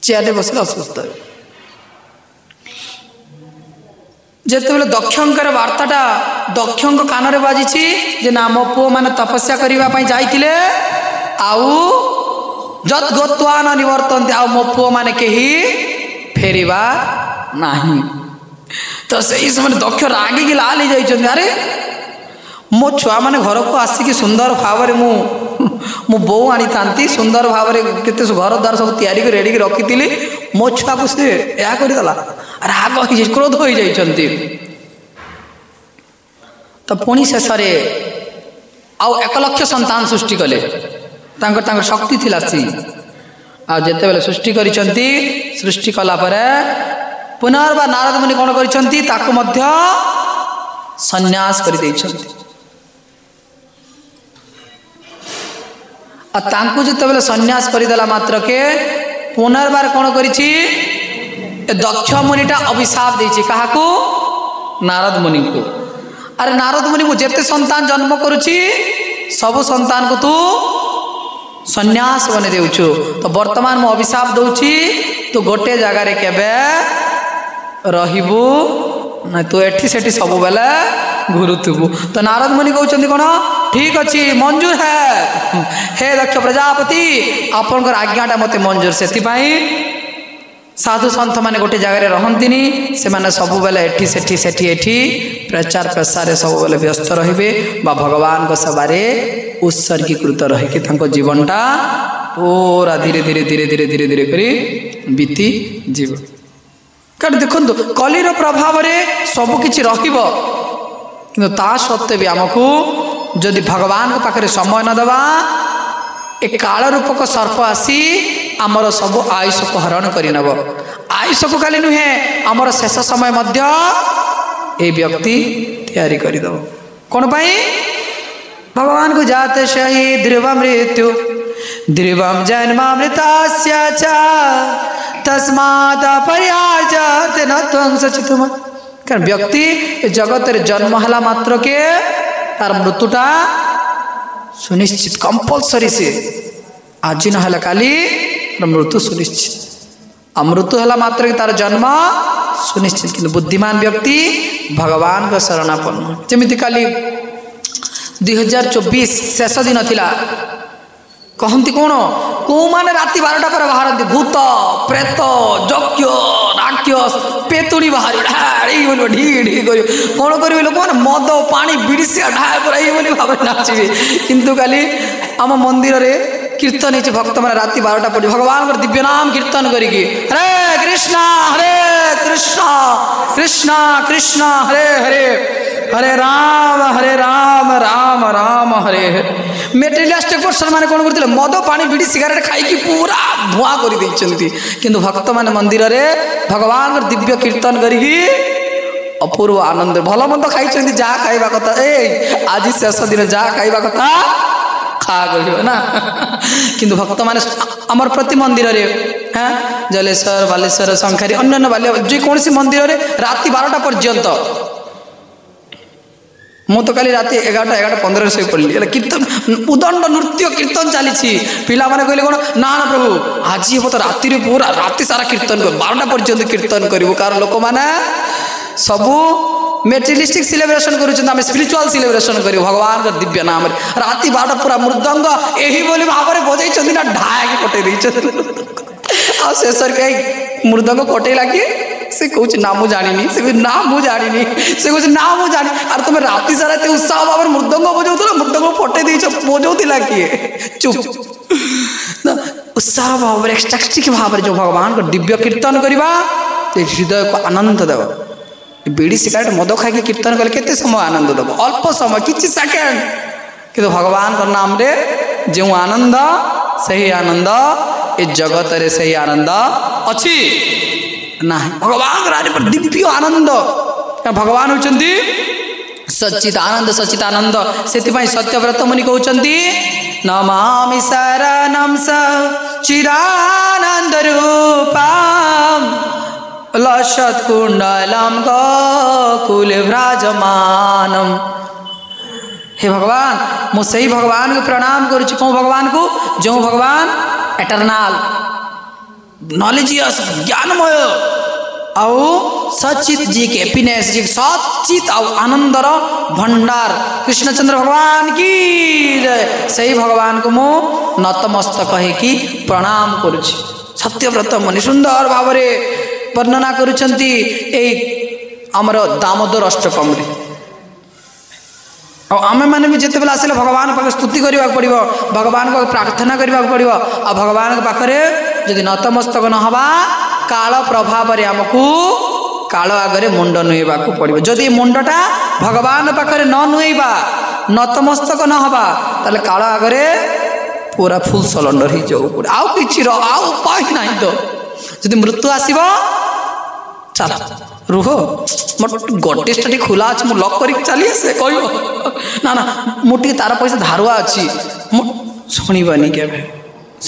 [SPEAKER 1] चेयर बसले अस्वस्थ जेतेबेले दक्षंकर वार्ताटा दक्षंक कान बाजी जे ना मो पुओ माने तपस्या करने जाइतिले आउ जत गत्वा न निवर्तन्ते आउ मो पुओ माने केही फेरिबा नाही तो सही समय दक्ष रागिकी लाल हो जाइछन्ते अरे मो छुआ माने घर को आसिकी सुंदर भाव मु बो आनी थांती सुंदर भाव केते घर द्वार सब तैयारी कर रेडी रखी मो छुआ को से या करदेला राग हो क्रोध हो जाइछन्ती तो पुणी शेष आउ 1 लाख संतान सृष्टि कले तांकर शक्ति थिला सी आ जेते बेले सृष्टि करिसंती सृष्टि कला परे पुनर्बार नारद मुनि कोन करिसंती ताको मध्य संन्यास करि दैछंती आ तांको जेते बेले संन्यास करि देला मात्र के पुनर्बार कोन करिछि दक्ष मुनिटा अभिशाप देछि काहाको नारद मुनि को अरे नारद मुनि को जेते संतान जन्म करुछि सब संतान को तू संन्यास बने देउछु तो वर्तमान मो अभिशाप दउछि तो गोटे जगह रे केबे रहिबु ना तो एठी सेठी सब बेले घुरुथुबु तो नारद मुनि कहउछन्ती कोन ठीक अछि मंजूर है हे दक्ष प्रजापति आपनकर आज्ञाटा मते मंजूर सेति पई साधु सन्थ माने गोटे जगह रहंतिनी से माने सब बेले एठी सेठी सेठी एठी प्रचार प्रसार सब बेले व्यस्त रहिबे बा भगवान को सबारे उत्सर्गीकृत रही कि तांको जीवनटा पूरा धीरे धीरे धीरे धीरे धीरे धीरे करी बीती जीव कारण देखंतु कलिर प्रभाव रे सब किछि रहिबो किंतु ता सत्वे भी हमकु जदि भगवान को पाखरे समय न देबा ए काल रूपक सर्प आसी आमर सब आयुष को हरण कर नब आयुष को खाली नुहे आमर शेष समय मध्य ए व्यक्ति तैयारी करदेव कौन पाई भगवान को जाते सही ध्रुव मृत्यु ध्रुवम जन्मामृतस्य च तस्मात् पर्याजते न त्वं सचितुम कारण व्यक्ति जगत रे जन्म हला मात्र के तार मृत्युटा सुनिश्चित कंपलसरी से आज न हला काली मृत्यु सुनिश्चित अमृत्यु हला मात्र तार जन्म सुनिश्चित किंतु बुद्धिमान व्यक्ति भगवान का शरणापन्न जमी काली 2024 शेष दिन थिला कहती कौन कौ माने राति 12टा पर बाहर भूत प्रेत यज्ञ राक्षस पेतुड़ी बाहर ढी ढी कर कौन करेंगे लोक मैंने मद पानी बिड़िसिया ढाए पर भाव नाचे किंतु काली आम मंदिर रे कीर्तन हो भक्त मैंने राति 12टा पड़ी भगवान दिव्य नाम कीर्तन करी हरे कृष्णा कृष्णा कृष्णा हरे हरे हरे राम राम राम हरे हरे मेटेरियलिस्टिक पर्सन माने कौन करते मद पानी बीड़ी सिगारेट खाई पूरा धुआं कर किंतु भक्त मान मंदिर रे भगवान दिव्य कीर्तन करी अपूर्व आनंद भल मंद खाई जहाँ खाइबा कथा ए आज शेष दिन जहाँ खाइबा कथा खा कह ना किंतु भक्त मान आमर प्रति मंदिर रे हाँ जलेश्वर बालेश्वर शंखारी अन्य बाल्य जेकोसी मंदिर रे राति 12टा पर्यंत मु तो काली राति 11:15 से पड़ी कीर्तन उदंड नृत्य कीर्तन चली पिला माने कहले कौन ना ना प्रभु आज हम तो राति पूरा राति सारा कीर्तन कर 12टा पर्यंत कीर्तन करूँ कारण लोक मैंने सबू मेटेरियलिस्टिक सेलिब्रेशन करें स्पिरिचुअल सेलिब्रेशन करूँ भगवान का दिव्य नाम राति 12टा पूरा मृदंग यही बोली भाव में बजे ना ढाक कटे शेष मृदंग कटेला किए से कौच ना मु जानी से ना मु जानी से कौच ना मु जानी अरे तुम राति सारा उत्साह भाव में मृदंग बजाऊला मृदंग फटे बजाऊला किए चुप उत्साह भाव में एक्सटाक्टिक भाव में जो भगवान को दिव्य कीर्तन करवा हृदय को आनंद देव बीड़ी सिगारेट मद खाई कीर्तन कले केते समय आनंद देव अल्प समय किछि सेकेंड किंतु भगवान का नाम रे जो आनंद सही आनंद ए जगत रे सही आनंद अच्छी ना भगवान दिव्य आनंद भगवान होचंती सच्चिदानंद सच्चिदानंद से सत्यव्रत मुनि कहते नमामि शरणं सच्चिदानंद रूपम लसत्कुंडलम गोकुल विराजमानम। हे भगवान मु सही भगवान को प्रणाम करुँ कौन भगवान को जो भगवान एटर्नाल नॉलेजियस ज्ञानमय आउ सचित जी के हैप्पीनेस जी सचित आउ आनंदर भंडार कृष्णचंद्र भगवान की जय सही भगवान को मु नतमस्तक कही प्रणाम करुछि। सत्यव्रत मुनि सुंदर भाव में वर्णना करुछंती आमर दामोदर अष्टकम आमे मैंने भी जिते आसिले भगवान पाखे स्तुति करने पड़ो भगवान को प्रार्थना करने पड़ो आ भगवान पाखे जदि नतमस्तक न हवा काल प्रभाव आमको काल आगे मुंड नुएबा पड़ो जदि मुंडटा भगवान पाखे न नुएबा नतमस्तक न हवा ताले काल आगे पूरा फुल सलेंडर हो जाऊ पड़े आउ कि उपाय ना तो जदि मृत्यु आसब चल रुह मोर गटेजटा खोला अच्छे मुझे लक कर चली आसे कह ना ना मुझे तार पैसा धारुआ अच्छी शुणवानी के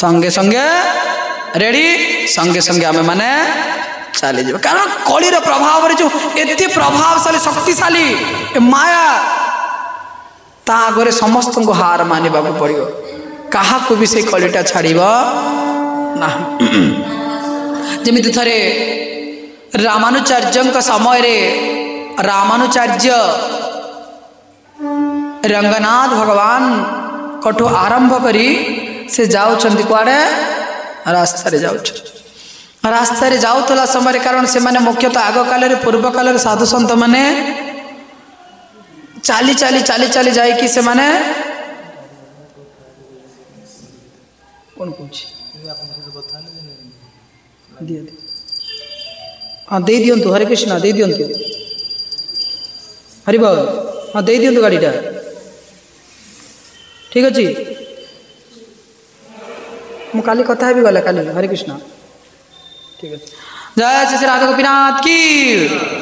[SPEAKER 1] संगे संगे रेडी संगे संगे आम मैंने चली जा कारण कलिर प्रभाव जो एत प्रभावशाली शक्तिशाली माया ता आगे समस्त को हार मानवा पड़ो क्या भी से कलिटा छाड़ ना जमी थे रामानुचार्य समय रे रामानुचार्य रंगनाथ भगवान कठू आरंभ करी से जाउछंती कुआडे रास्ता रे जाउतला समय कारण से माने मुख्यतः आग काल रे पूर्व काल रे साधु संत माने चाली चाली चाली चाली जाई कि से माने कोन पूछ हाँ दे दिंतु हरे कृष्णा दे दिंतु हरि बोल हाँ दे दिंतु गाड़ीटा ठीक अच्छे मु काली कथा भी गला काली हरे कृष्णा ठीक है जय श्री राधा गोपीनाथ की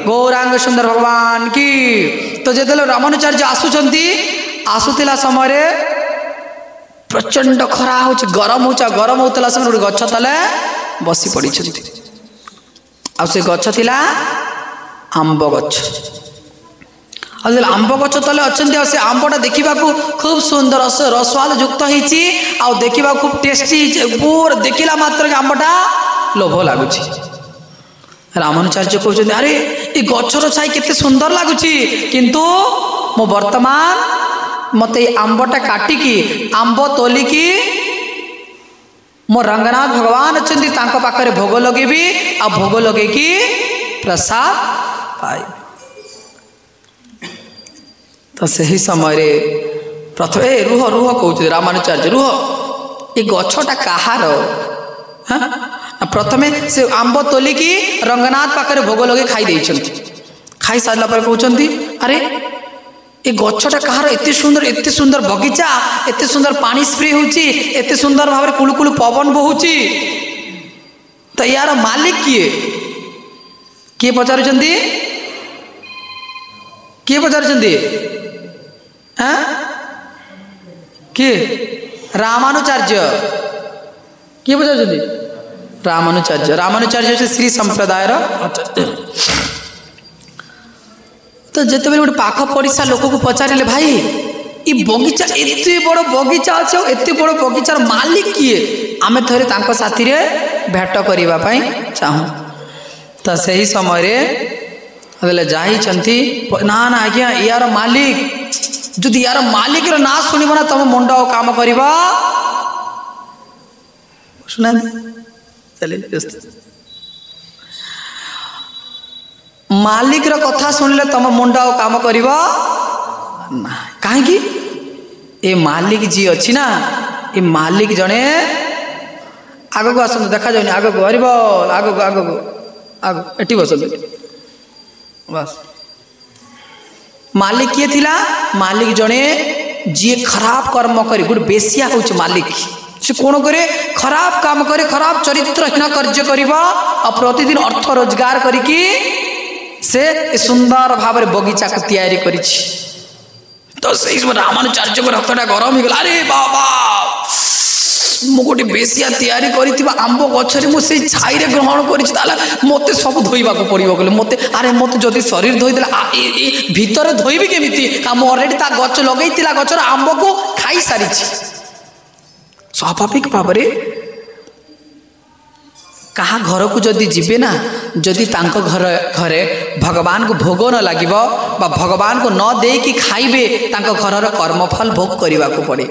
[SPEAKER 1] गौरांग सुंदर भगवान की। तो जो रामानुचार्य आसुला समय प्रचंड खरा हो गरम होता समय गोटे गछ तले बसी पड़ी आ से गछ थिला आंब गछ आंब गछ तले अच्छा से आंबटा देखा खूब सुंदर रसवाद युक्त होती देखा खूब टेस्टी पूरा देखला मात्र आंबटा लोभ लगुच। रामानुचार्य कहते अरे ये गछर छाई केते सुंदर लगुच किंतु मो वर्तमान मत आंबटा काटिकी आंब तोलिकी मो रंगनाथ भगवान अच्छा पाखे भोग लगे आ भोग लगे प्रसाद पाए। तो सही समय प्रथम रुह रुह कहते रामानुचार्य रुह ये गछटा कहार प्रथमे से आंब तोलिकी रंगनाथ पाखे भोग लगे खाई सारा कहते अरे ए गछटा कहार एते सुंदर बगीचा एते सुंदर पानी स्प्रे होची एते सुंदर भाव कुलुकुलु पवन बहुची तो यार मालिक किए पचारुचंदी किए पचारुचंदी हाँ किए रामानुचार्य किए पचारुचंदी रामानुचार्य से श्री संप्रदायर तो जिते गोटे पाख पड़िशा लोक को पचारे भाई ये बगीचा एते बड़ बगीचा अच्छे एते बड़ बगीचार मालिक किए आमे थरे तांको साथी रे भेट करिबा पई चाहूँ तो सही समय जाइछंती ना ना आज्ञा यार मालिक जदि यार मालिक रो ना सुनिब ना तुम मुंड काम करिबा सुना चले मालिक रो कथा सुनले तुम मुंड काम करिबा ना कहीं ए मालिक जी अच्छी ना ये मालिक जने आग को आसतु देखा जाऊनि आग को हरिब आग को आग को आग एटी बस बस मालिक किए थिला मालिक जने जी खराब कर्म करे गोटे बेसिया हूँ मालिक से कौन करे खराब काम करे खराब चरित्रहीन कार्य करवा और प्रतिदिन अर्थ रोजगार करिकी से सुंदर भाव बगीचा को तैयारी करी तो से रामानुचार्य को रक्तटा गरम हो अरे बाबा मु गोटे बेसिया तैयारी करी आंब गचरे मुझे छाई ग्रहण कर मत सब धोवा पड़ो कहले मत अरे मत जदि शरीर धोईदे भितर धोबी केमी अलरेडी गच लगे गचर आंब को खाई सारी स्वाभाविक भाव कहा घर को जदि जीवे ना जदि तांको घरे भगवान को भोग न लगे भगवान को न दे कि खाइबे तांको घर कर्मफल भोग करने को पड़े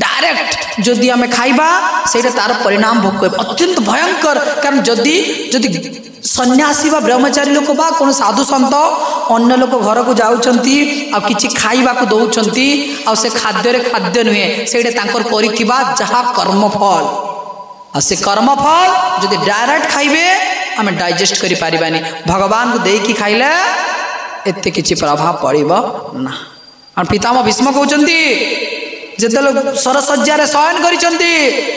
[SPEAKER 1] डायरेक्ट जदि आम खाइबा से तार परिणाम भोग कर अत्यंत भयंकर कारण जदि जदि सन्यासी बा ब्रह्मचारी लोक बा कौन साधु सन्त अन्य लोक घर को जाउछंती आ किछि खाइबा को दउछंती आ से खाद्य रे खाद्य नुहे सेडे तांकर करिथिबा जहा कर्मफल आ से कर्मफल जदि डायरेक्ट खाइबे आम डाइजेस्ट करि पारिबानी भगवान को देकी खाइले एते किछि प्रभाव पड़िबो ना और पितामह भीष्म कहउछंती जेते लोग सरसज्जार शयन करिसंती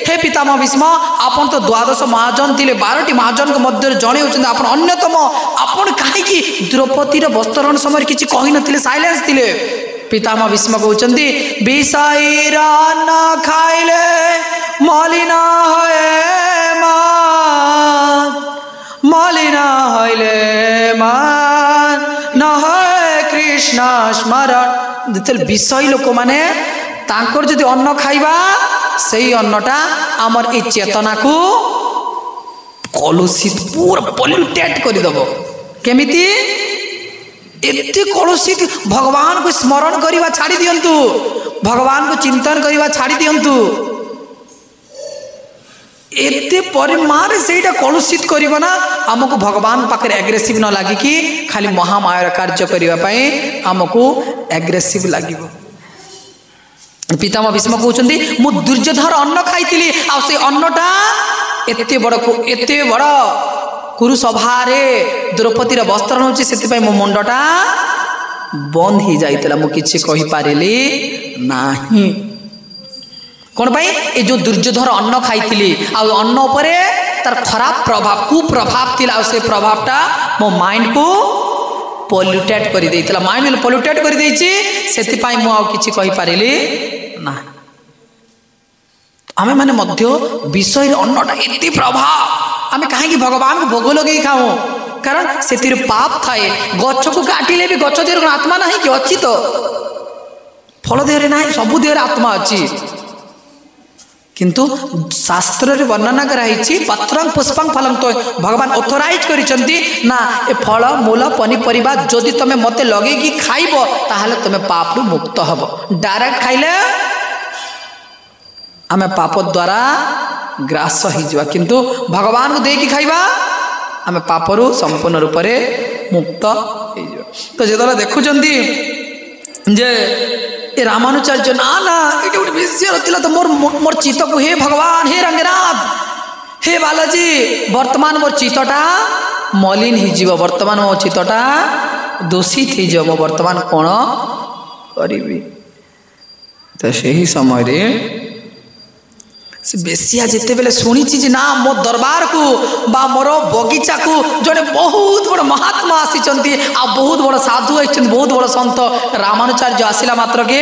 [SPEAKER 1] हे पितामह भीष्म आपन तो द्वादश महाजन थिले 12टी महाजन के मध्य जणे होचंती आपन अन्यतम आपन काहे कि द्रौपदी रे वस्त्रण समय किछि कहि नथिले साइलेंस थिले पितामह भीष्म कहउछंती विषयरा न खाइले मलिना होए मान मलिना होइले मान न होए कृष्ण स्मरण जेते विषय लोक माने तांकर जदि अन्न खाइबा सही अन्नटा आमर ए चेतना को कलुषित पूरा पॉल्यूटेड कर दबो केमिति एते कलुषित भगवान को स्मरण करिवा छाड़ी दियंतु भगवान को चिंतन करिवा छाड़ी दियंतु एते परिमाण सेटा कलुषित करिबो ना हमको भगवान पाखरे एग्रेसिव न लागी कि खाली महामाया कार्य करिवा पई हमको एग्रेसिव लागिबो पितामह भीष्म कहउछंती मु दुर्योधन अन्न खाइतिली आ से अन्नटा एते बड़ कुरु सभा रे द्रौपदी रे वस्त्रण होची सेति पई मो मुंडटा बंद ही जाइतला मु किछि कहि पारिली नाही कोन पई ए जो दुर्योधन अन्न खाइतिली आ अन्न उपरे तार खराब प्रभाव कुप्रभाव थिला आ से प्रभावटा मो माइंड को पॉल्यूटेड कर देइतला माइंड पॉल्यूटेड कर देइची सेति पई मु आ किछि कहि पारिली ना आमे माने मध्य विषय अन्नटा एति प्रभाव आमे काहे कि भगवान को भोग लगे खाओ कारण सेतिर पाप थाए गच्छ को काटिले भी गच्छ देहर आत्मा नाही कि अछि तो फल देहरे नाही सब देहरे आत्मा अछि किंतु शास्त्र रे वर्णना कराई पत्रं पुष्पं फलं तो भगवान ऑथराइज करिसंती ना ए फल मूल पनीपरिबा जदि तमे मते लगे कि खाइबो ताहाले तमे पाप रु मुक्त हबो डायरेक्ट खाइले आमे पाप द्वारा ग्रास हो जावा किंतु भगवान को देकी खाइबा आमे पाप रु संपूर्ण रूप रे मुक्त हो जावा तो जेतला देखुचंती जे ए रामानुचार्य ना ना ये गोटे विषय रखला तो मोर मोर चित्त को हे भगवान हे रंगनाथ हे बालाजी वर्तमान मोर चित्तटा मलिन ही जीव वर्तमान मो चित्तटा ଦୋଷୀ ହେଇଯିବ ମୁଁ ବର୍ତ୍ତମାନ କ'ଣ କରିବି। ତ ସେହି ସମୟରେ ସେ ବେଶିଆ ଯେତେବେଳେ ଶୁଣିଛି ଯେ ନା ମୋ ଦରବାରକୁ ବା ମୋର ବଗିଚାକୁ ଜଣେ ବହୁତ ବଡ଼ ମହାତ୍ମା ଆସିଛନ୍ତି ଆଉ ବହୁତ ବଡ଼ ସାଧୁ ଆସିଛନ୍ତି ବହୁତ ବଡ଼ ସନ୍ଥ ରାମାନୁଚାର୍ଯ୍ୟ ଆସିଲା ମାତ୍ରକେ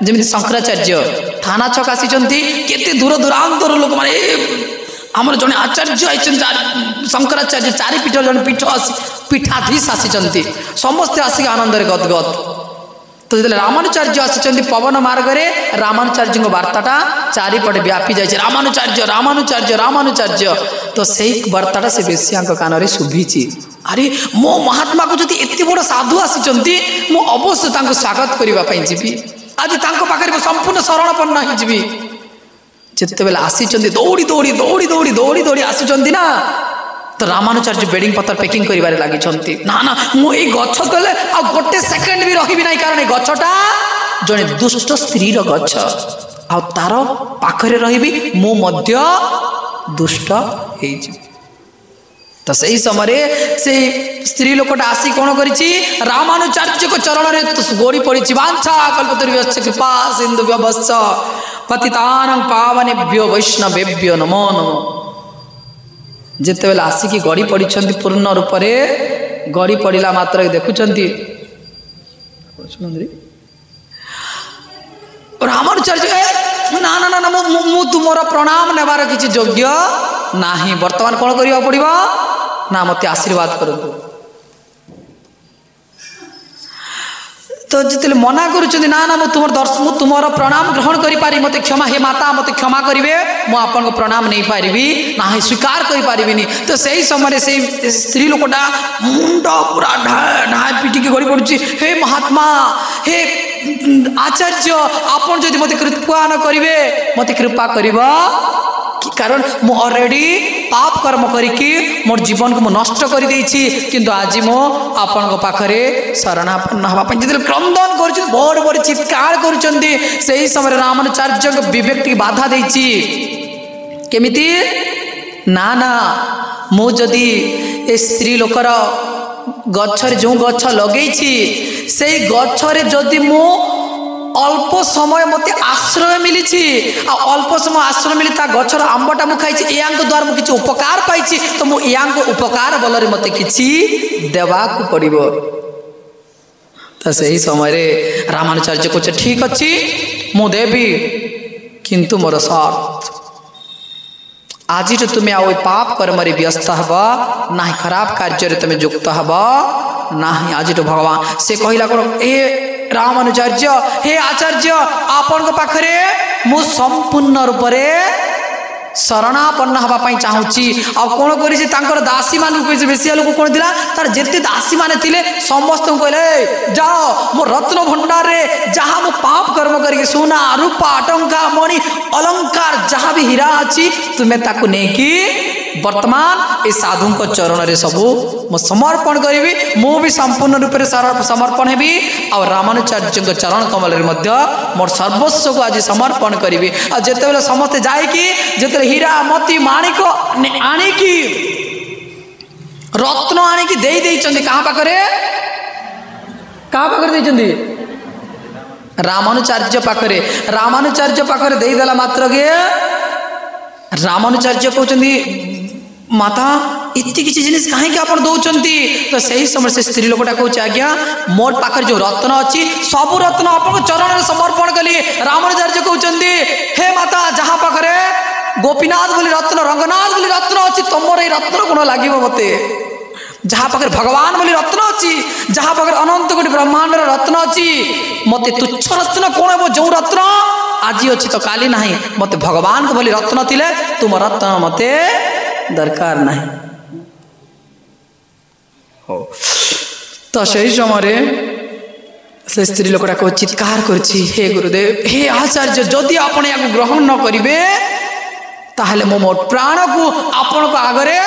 [SPEAKER 1] ଯେମିତି ଶଙ୍କରାଚାର୍ଯ୍ୟ ଥାନା ଛକ ଆସିଛନ୍ତି କେତେ ଦୂର ଦୂରାନ୍ତର ଲୋକମାନେ ଆମର ଜଣେ ଆଚାର୍ଯ୍ୟ ଆସିଛନ୍ତି ଶଙ୍କରାଚାର୍ଯ୍ୟ ଚାରିପୀଠ ଜଣେ ପୀଠାଧୀଶ ଆସିଛନ୍ତି ସମସ୍ତେ ଆସିକି ଆନନ୍ଦରେ ଗଦଗଦ। ତ ଯେତେବେଳେ ରାମାନୁଚାର୍ଯ୍ୟ ଆସିଛନ୍ତି ପବନ ମାର୍ଗରେ ରାମାନୁଚାର୍ଯ୍ୟଙ୍କ ବାର୍ତ୍ତାଟା ଚାରିପଟେ ବ୍ୟାପି ଯାଇଛି ରାମାନୁଚାର୍ଯ୍ୟ ରାମାନୁଚାର୍ଯ୍ୟ ରାମାନୁଚାର୍ଯ୍ୟ। ତ ସେଇ ବାର୍ତ୍ତାଟା ସେ ବେଶ୍ୟାଙ୍କ କାନରେ ଶୁଭିଛି ଆରେ ମୋ ମହାତ୍ମାକୁ ଯଦି ଏତେ ବଡ଼ ସାଧୁ ଆସିଛନ୍ତି ମୁଁ ଅବଶ୍ୟ ତାଙ୍କୁ ସ୍ୱାଗତ କରିବା ପାଇଁ ଯିବି ଆଜି ତାଙ୍କ ପାଖରେ ମୁଁ ସମ୍ପୂର୍ଣ୍ଣ ଶରଣପନ୍ନ ହେଇଯିବି। ଯେତେବେଳେ ଆସିଛନ୍ତି ଦୌଡ଼ି ଦୌଡ଼ି ଦୌଡ଼ି ଦୌଡ଼ି ଦୌଡ଼ି ଦୌଡ଼ି ଆସୁଛନ୍ତି ନା ତ ରାମାନୁଚାର୍ଯ୍ୟ ବେଡ଼ିଂ ପତ୍ର ପ୍ୟାକିଂ କରିବାରେ ଲାଗିଛନ୍ତି ନା ନା ମୁଁ ଏଇ ଗଛ ତଳେ ଆଉ ଗୋଟେ ସେକେଣ୍ଡ ବି ରହିବି ନାହିଁ କାରଣ ଏ ଗଛଟା ଜଣେ ଦୁଷ୍ଟ ସ୍ତ୍ରୀର ଗଛ ଆଉ ତାର ପାଖରେ ରହିବି ମୁଁ ମଧ୍ୟ ଦୁଷ୍ଟ ହେଇଯିବି। ତ ସେହି ସମୟରେ ସେଇ ସ୍ତ୍ରୀ ଲୋକଟା ଆସି କ'ଣ କରିଛି ରାମାନୁଚାର୍ଯ୍ୟଙ୍କ ଚରଣରେ ଗୋଡ଼ି ପଡ଼ିଛି ବାଞ୍ଛା କଲ୍ପତରୁଭ୍ୟଶ୍ଚ କୃପା ସିନ୍ଧୁଭ୍ୟଃ ବତ୍ସ ପତିତାନାଂ ପାବନେଭ୍ୟୋ ବୈଷ୍ଣବେଭ୍ୟୋ ନମୋ ନମଃ। ଯେତେବେଳେ ଆସିକି ଗଡ଼ି ପଡ଼ିଛନ୍ତି ପୂର୍ଣ୍ଣ ରୂପରେ ଗଡ଼ି ପଡ଼ିଲା ମାତ୍ର ଦେଖୁଛନ୍ତି ରାମାନୁଚାର୍ଯ୍ୟ ନା ନା ନା ମୁଁ ତୁମର ପ୍ରଣାମ ନେବାର କିଛି ଯୋଗ୍ୟ ନାହିଁ ବର୍ତ୍ତମାନ କ'ଣ କରିବାକୁ ପଡ଼ିବ ନା ମୋତେ ଆଶୀର୍ବାଦ କରନ୍ତୁ। ତ ଯେତେବେଳେ ମନା କରୁଛନ୍ତି ନା ନା ମୁଁ ତୁମର ପ୍ରଣାମ ଗ୍ରହଣ କରିପାରିବି ମୋତେ କ୍ଷମା ହେ ମାତା ମୋତେ କ୍ଷମା କରିବେ ମୁଁ ଆପଣଙ୍କ ପ୍ରଣାମ ନେଇପାରିବି ନାହିଁ ସ୍ୱୀକାର କରିପାରିବିନି। ତ ସେହି ସମୟରେ ସେଇ ସ୍ତ୍ରୀ ଲୋକଟା ମୁଣ୍ଡ ପୁରା ଢାଏ ପିଟିକି ଗଡ଼ି ପଡ଼ୁଛି ହେ ମହାତ୍ମା ହେ ଆଚାର୍ଯ୍ୟ ଆପଣ ଯଦି ମୋତେ କୃପା ନ କରିବେ ମୋତେ କୃପା କରିବ କାରଣ ମୁଁ ଅଲରେଡ଼ି ପାପ କର୍ମ କରିକି ମୋର ଜୀବନକୁ ମୁଁ ନଷ୍ଟ କରିଦେଇଛି କିନ୍ତୁ ଆଜି ମୁଁ ଆପଣଙ୍କ ପାଖରେ ଶରଣାପନ୍ନ ହେବା ପାଇଁ ଯେତେବେଳେ କ୍ରନ୍ଦନ କରୁଛନ୍ତି ବଡ଼ ବଡ଼ ଚିତ୍କାର କରୁଛନ୍ତି ସେହି ସମୟରେ ରାମାନୁଚାର୍ଯ୍ୟଙ୍କ ବିବେକ ଟିକେ ବାଧା ଦେଇଛି କେମିତି ନା ନା ମୁଁ ଯଦି ଏ ସ୍ତ୍ରୀ ଲୋକର ଗଛରେ ଯେଉଁ ଗଛ ଲଗେଇଛି ସେଇ ଗଛରେ ଯଦି ମୁଁ ଅଳ୍ପ ସମୟ ମୋତେ ଆଶ୍ରୟ ମିଳିଛି ଆଉ ଅଳ୍ପ ସମୟ ଆଶ୍ରୟ ମିଳି ତା ଗଛର ଆମ୍ବଟା ମୁଁ ଖାଇଛି ଏହାଙ୍କ ଦ୍ୱାରା ମୁଁ କିଛି ଉପକାର ପାଇଛି ତ ମୁଁ ଏହାଙ୍କ ଉପକାର ବଳରେ ମୋତେ କିଛି ଦେବାକୁ ପଡ଼ିବ। ତ ସେହି ସମୟରେ ରାମାନୁଚାର୍ଯ୍ୟ କହୁଛି ଠିକ୍ ଅଛି ମୁଁ ଦେବି କିନ୍ତୁ ମୋର ସର୍ତ୍ତ ଆଜିଠୁ ତୁମେ ଆଉ ପାପ କର୍ମରେ ବ୍ୟସ୍ତ ହେବ ନାହିଁ ଖରାପ କାର୍ଯ୍ୟରେ ତୁମେ ଯୁକ୍ତ ହେବ ନାହିଁ ଆଜିଠୁ ଭଗବାନ ସେ କହିଲା କ'ଣ ଏ ରାମାନୁଚାର୍ଯ୍ୟ ହେ ଆଚାର୍ଯ୍ୟ ଆପଣଙ୍କ ପାଖରେ ମୁଁ ସମ୍ପୂର୍ଣ୍ଣ ରୂପରେ ଶରଣାପନ୍ନ ହେବା ପାଇଁ ଚାହୁଁଛି ଆଉ କ'ଣ କରିଛି ତାଙ୍କର ଦାସୀମାନଙ୍କୁ କହିଛି ବେଶିଆ ଲୋକ କ'ଣ ଥିଲା ତାର ଯେତେ ଦାସୀମାନେ ଥିଲେ ସମସ୍ତଙ୍କୁ କହିଲେ ଯାଅ ମୋ ରତ୍ନ ଭଣ୍ଡାରରେ ଯାହା ମୁଁ ପାପ କର୍ମ କରିକି ସୁନା ରୂପା ଟଙ୍କା ମଣି ଅଲଙ୍କାର ଯାହା ବି ହୀରା ଅଛି ତୁମେ ତାକୁ ନେଇକି ବର୍ତ୍ତମାନ ଏ ସାଧୁଙ୍କ ଚରଣରେ ସବୁ ମୁଁ ସମର୍ପଣ କରିବି ମୁଁ ବି ସମ୍ପୂର୍ଣ୍ଣ ରୂପରେ ସମର୍ପଣ ହେବି ଆଉ ରାମାନୁଚାର୍ଯ୍ୟଙ୍କ ଚରଣ କମଳରେ ମଧ୍ୟ ମୋର ସର୍ବସ୍ୱକୁ ଆଜି ସମର୍ପଣ କରିବି। ଆଉ ଯେତେବେଳେ ସମସ୍ତେ ଯାଇକି ଯେତେବେଳେ ହୀରା ମୋତି ମାଣିକ ଆଣିକି ରତ୍ନ ଆଣିକି ଦେଇଛନ୍ତି କାହା ପାଖରେ ଦେଇଛନ୍ତି ରାମାନୁଚାର୍ଯ୍ୟ ପାଖରେ ଦେଇଦେଲା ମାତ୍ରକେ ରାମାନୁଚାର୍ଯ୍ୟ କହୁଛନ୍ତି ମାତା ଏତେ କିଛି ଜିନିଷ କାହିଁକି ଆପଣ ଦେଉଛନ୍ତି ତ ସେହି ସମୟରେ ସେ ସ୍ତ୍ରୀ ଲୋକଟା କହୁଛି ଆଜ୍ଞା ମୋର ପାଖରେ ଯେଉଁ ରତ୍ନ ଅଛି ସବୁ ରତ୍ନ ଆପଣଙ୍କ ଚରଣରେ ସମର୍ପଣ କଲି। ରାମାନୁଚାର୍ଯ୍ୟ କହୁଛନ୍ତି ହେ ମାତା ଯାହା ପାଖରେ ଗୋପୀନାଥ ବୋଲି ରତ୍ନ ରଙ୍ଗନାଥ ବୋଲି ରତ୍ନ ଅଛି ତମର ଏଇ ରତ୍ନ ଗୁଣ ଲାଗିବ ମୋତେ ଯାହା ପାଖରେ ଭଗବାନ ବୋଲି ରତ୍ନ ଅଛି ଯାହା ପାଖରେ ଅନନ୍ତ କୋଟି ବ୍ରହ୍ମାଣ୍ଡର ରତ୍ନ ଅଛି ମୋତେ ତୁଚ୍ଛ ରତ୍ନ କ'ଣ ହେବ ଯେଉଁ ରତ୍ନ ଆଜି ଅଛି ତ କାଲି ନାହିଁ ମୋତେ ଭଗବାନଙ୍କ ଭଳି ରତ୍ନ ଥିଲେ ତୁମ ରତ୍ନ ମୋତେ ଦରକାର ନାହିଁ। ହଉ ତ ସେହି ସମୟରେ ସେ ସ୍ତ୍ରୀ ଲୋକଟା ଚିତ୍କାର କରୁଛି ହେ ଗୁରୁଦେବ ହେ ଆଚାର୍ଯ୍ୟ ଯଦି ଆପଣ ଏହାକୁ ଗ୍ରହଣ ନ କରିବେ ତାହେଲେ ମୁଁ ମୋ ପ୍ରାଣକୁ ଆପଣଙ୍କ ଆଗରେ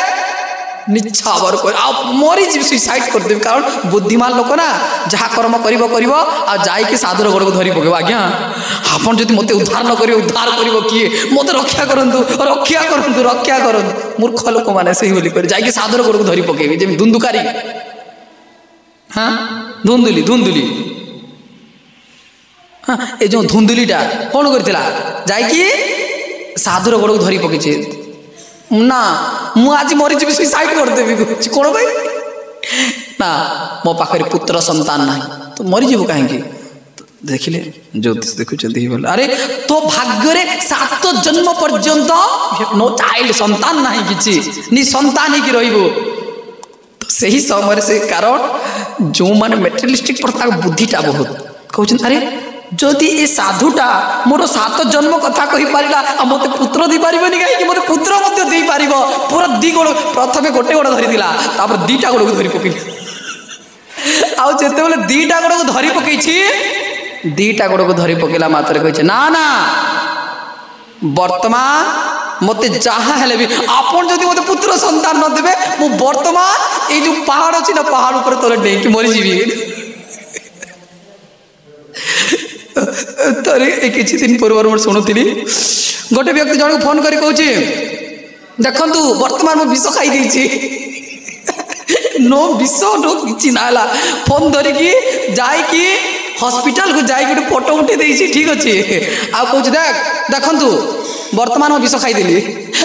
[SPEAKER 1] ନିଚ୍ଛାବର କରି ଆଉ ମରିଯିବି ସୁଇସାଇଡ୍ କରିଦେବି କାରଣ ବୁଦ୍ଧିମାନ ଲୋକ ନା ଯାହା କର୍ମ କରିବ ଆଉ ଯାଇକି ସାଧୁର ଗୋଡ଼କୁ ଧରି ପକେଇବ ଆଜ୍ଞା ଆପଣ ଯଦି ମୋତେ ଉଦ୍ଧାର ନ କରିବେ ଉଦ୍ଧାର କରିବ କିଏ ମୋତେ ରକ୍ଷା କରନ୍ତୁ ମୂର୍ଖ ଲୋକମାନେ ସେଇଭଳି କରି ଯାଇକି ସାଧୁର ଗୋଡ଼କୁ ଧରି ପକେଇବେ ଯେମିତି ଦୁନ୍ଦୁକାରୀ हाँ धुंदुली धुंदुली हाँ ये जो धुंदुलीटा कौन करथिला जाइकी साधुर गोड़ को धरी पकेছে ना मु आज मरी जीवी सुइसाइड कर देबी कौन भाई ना मो पाखरे पुत्र संतान ना तो मरी जीव कहीं देखिले ज्योतिष देखुं अरे तो भाग्य रे 7 जन्म पर्यंत नो चाइल्ड संतान ना कि निसंतान ही रहिबो तो सही समय से कारण जो माने मेटेरियलिस्टिक पर बुद्धिटा बहुत कहउछन अरे जदि ए साधुटा मोर 7 जन्म कथा कहि पारिला आ मते पुत्र दे पारिबनी काहे कि मते पुत्र मते दे पारिबो पूरा दी गोड़ प्रथमे गोटे गोड़ धरि दिला तापर दीटा गोड़ को धरि पकि आ जेते बेले दीटा गोड़ को धरि पकई छी दीटा गोड़ को धरि पकेला मात्र कहै छै ना ना वर्तमान मते जहाँ हेले भी आपन जदि मते पुत्र संतान न देबे मु वर्तमान ए जो पहाड़ अछि ना पहाड़ ऊपर तले डें कि मरि जीवी तरे किसी दिन पूर्व शुणुली गोटे व्यक्ति जन को फोन कर देखु वर्तमान विष खाई नो विष नो कि ना फोन धरिकी जाकि हॉस्पिटल को जाए गोटे फोटो उठे देती ठीक अच्छे आ कह देखु वर्तमान विष खाईदेली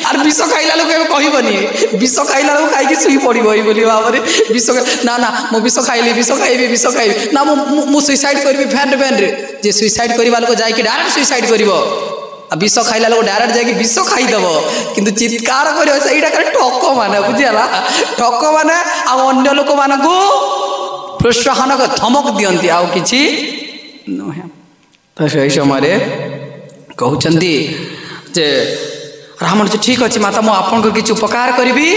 [SPEAKER 1] आर विष खाइला लोक कहबनी विष खाइला लोक खाई शुई पड़ो भाव में विष ना ना मो विष खाइली विष खाइबी ना मु सुइसाइड करी फैन फैन रे जे सुइसाइड करवा लोक जाकि डायरेक्ट सुइसाइड कर विष खाइला लोक डायरेक्ट जाकि विष खाईदेव किंतु चित्कार कर ठक मान बुझीगला ठक मान अन्य लोक मान प्रोत्साहन धमक दियंती आउ किछि नुहे तो सही समय कहउचंदी जे रामण जी ठीक अच्छे माता मु आपन किसी उपकार करी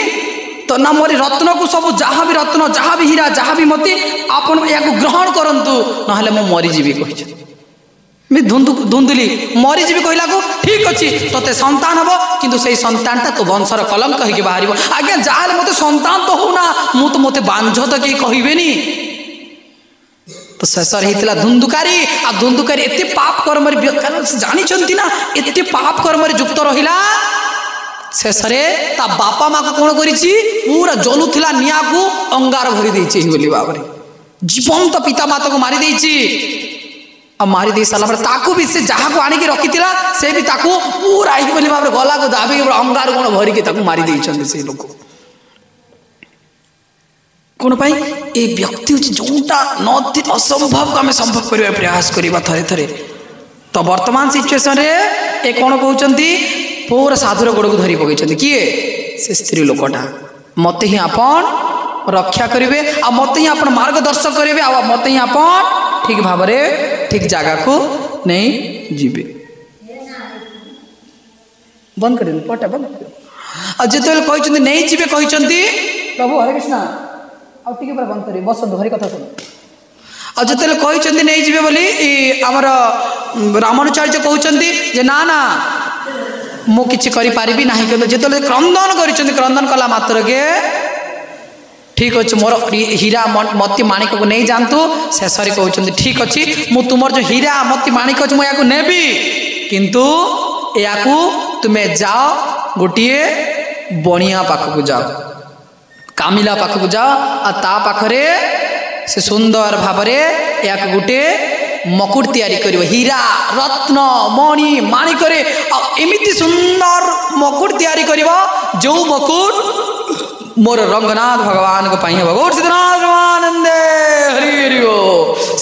[SPEAKER 1] तो ना मोरी रत्न को सब जहाँ भी रत्न जहाँ भी हीरा जहाँ भी मोती आपन या ग्रहण करंतु नहले मु मरीजी कही धुंदुली मरीजी कहला को ठीक अच्छे तोते संतान हम किंतु से संतानटा तो वंशर कलंक कहीकि बाहर आज्ञा जहाँ मत संतान तो होना मु तो मत बांझ तो कहीं कहबेनी तो शेष होता धुंदुकारी आ धुंदुकारी एत पाप कर्म जानी ना एत पाप कर्म युक्त रहा शेष ता बापा माँ को कौन कर पूरा जलुला निआ को अंगार भरी देली भाव में जीवंत पिता माता को मारी मारी दे सारा ताकू भी से जहाँ को आनिक रखी से भी ताकू पूरा यही भाव में गला को दाबी अंगार गुण भरिकी मारी देते से लोग कौन पाई ए व्यक्ति हूँ जोटा नदी असंभव को आम संभव करने प्रयास करवा थे थे तो वर्तमान सिचुएसन रे ए कौन कहते पूरा साधुर गोड़ को धरी पकई किए से स्त्री लोकटा मत ही आपन रक्षा करेंगे आ मत ही आप मार्गदर्शक करेंगे आ मत ही आप ठीक भाव ठीक जगह को नहीं जीवे बंद कर पटा बंद जिते कहते नहीं जीवे कहते प्रभु हरे कृष्ण आउे बंद कर बस धरी कथा शुण आते कहते नहीं जीवे बोली आमर रामानुचार्य कहते ना ना मु किसी करी ना जो क्रंदन कर क्रंदन कला मात्र के ठीक अच्छे मोर हीरा मती माणिक को नहीं जातु शेष कहते ठीक अच्छे मु तुम जो हीरा मती माणिक अच्छे मुझे नेबी किंतु या तुम्हें जाओ गोटे बणिया पाखक जाओ कामिला पाखक जाओ आ ता पाखरे से सुंदर भाव या गोटे मकुट तैयारी कर हीरा रत्न मणि माणिक एमती सुंदर मकुट तैयारी कर जो मकुट मोर रंगनाथ भगवान को पाई गौर सिद्धनाथ आनंदे हरि हरि ओ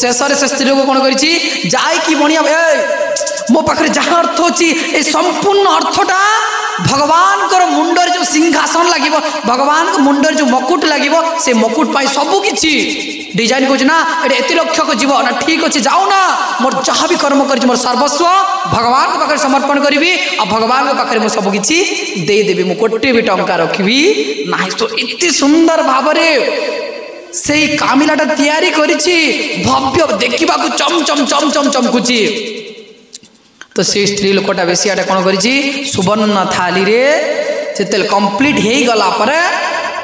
[SPEAKER 1] शेष से स्त्री को कौन कर बणिया मो पाखे जहाँ अर्थ अच्छी ए संपूर्ण अर्थटा भगवान कर मुंडर जो सिंहासन लगे भगवान को मुंडर जो मकुट लगे से मकुट पाई सबकि डिजाइन कह ना एत लक्ष्य को जीव ना ठीक अच्छे जाऊ ना मोर जहाँ भी कर्म कर मोर सर्वस्व भगवान को पाखे समर्पण करी आ भगवान को पाखे मुझे सबकि देदेवी मुझे गोटे भी टंका रखी ना तो एत सुंदर भाव से कामिलाटा तैयारी करिछि भव्य देखा चम चम चम चम चमकुची तो से स्त्री लोकटा बेसियाटा कौन कर सुवर्ण थाली रे जिते कंप्लीट हो गला पर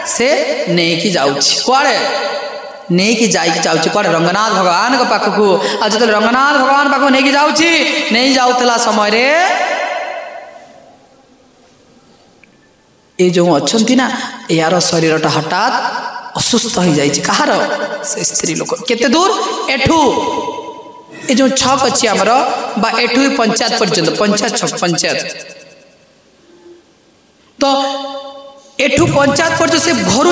[SPEAKER 1] से नहीं कि जाड़े नहीं कि जाऊँ कड़े रंगनाथ भगवान को पाखक आज जो रंगनाथ भगवान पाख नहीं जाऊँगी नहीं जाऊला समय रे ये जो अच्छा ना यार शरीरटा हठात असुस्थ हो जाए कहार से स्त्री लोक केते दूर एठू ये जो छक अच्छी आमर बा एठू पंचायत पर्यंत पंचायत छक पंचायत तो एठू पंचायत पर्यंत से घर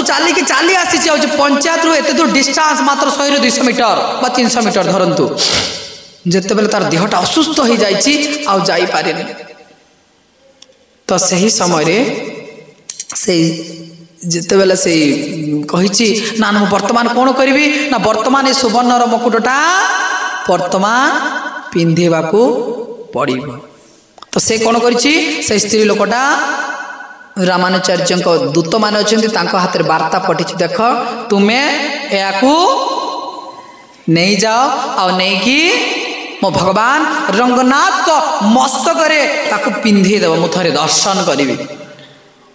[SPEAKER 1] चली आसी पंचायत रू एत दूर डिस्टेंस मात्र 100-200 मीटर बा 300 मीटर धरतु जिते बेले तार देहटा असुस्थ हो जाई पारे तो सही समय से जिते बेले से कही ना ना वर्तमान कौन करी ना वर्तमान सुवर्णर मुकुटटा वर्तमान पिंधेबा को पड़ो तो से कौन करी स्त्री लोकटा रामानुचार्य दूत मान अच्छा हाथ में वार्ता पठी देख तुम्हें या नहीं जाओ आ नहीं कि मो भगवान रंगनाथ को मस्तक पिंधे देव मु थे दर्शन करी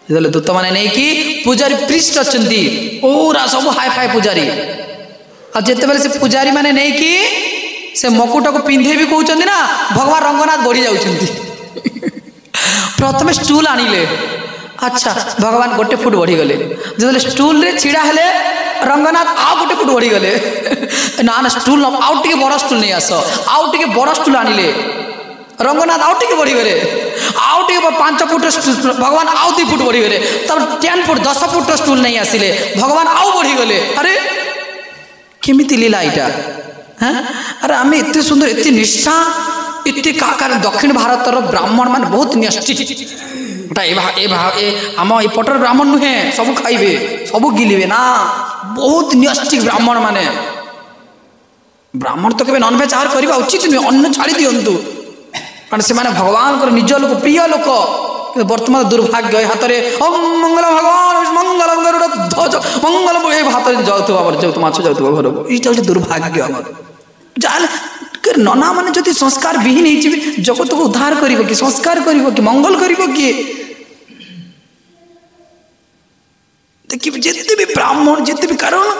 [SPEAKER 1] जो दूत मैंने नहीं कि पूजारी पृष्ठ अच्छा पूरा सब हाई फाई पूजारी आते बेले से पूजारी मैंने नहीं कि से मकुट को पिंधे भी कहते ना भगवान रंगनाथ बढ़ी जाऊँच प्रथम स्टूल आनिले अच्छा भगवान गोटे फुट बढ़ी गले जो स्टूल रे छिड़ा हेले रंगनाथ आउ गोटे फुट बढ़ी गले ना ना स्टूल आउ टे बड़ स्टूल नहीं आस आउ टे बड़ स्टूल आनिले रंगनाथ आउ टे बढ़ी गले आउ टे 5 फुट भगवान आउ 2 फुट बढ़ी गले तब 10 फुट 10 फुट स्टूल नहीं आसिले भगवान आउ बढ़ी गले अरे केमिति लीला यहाँ हाँ अरे आम एत सुंदर एत निष्ठा एत काकार दक्षिण भारतर ब्राह्मण मान बहुत निष्ठित आम एपटर ब्राह्मण नुहे सब खाइबे सब गिलिबे ना बहुत निष्ठिक ब्राह्मण माने ब्राह्मण तो केबे नॉनवेज आहार करबा उचित नुहे अन्न छाड़ी दियंतु कारण से माने भगवान को निज लोक प्रिय लोक वर्तमान दुर्भाग्य हाथ में ओम मंगल भगवान मंगल ध्वज मंगल ये हाथ में जाऊँ जो माछ जाऊँ घर को ये दुर्भाग्य जान नना मैंने जदि संस्कार विहीन हो जगत को उद्धार कर संस्कार कर मंगल कर देखिए जिते भी ब्राह्मण जिते भी कारण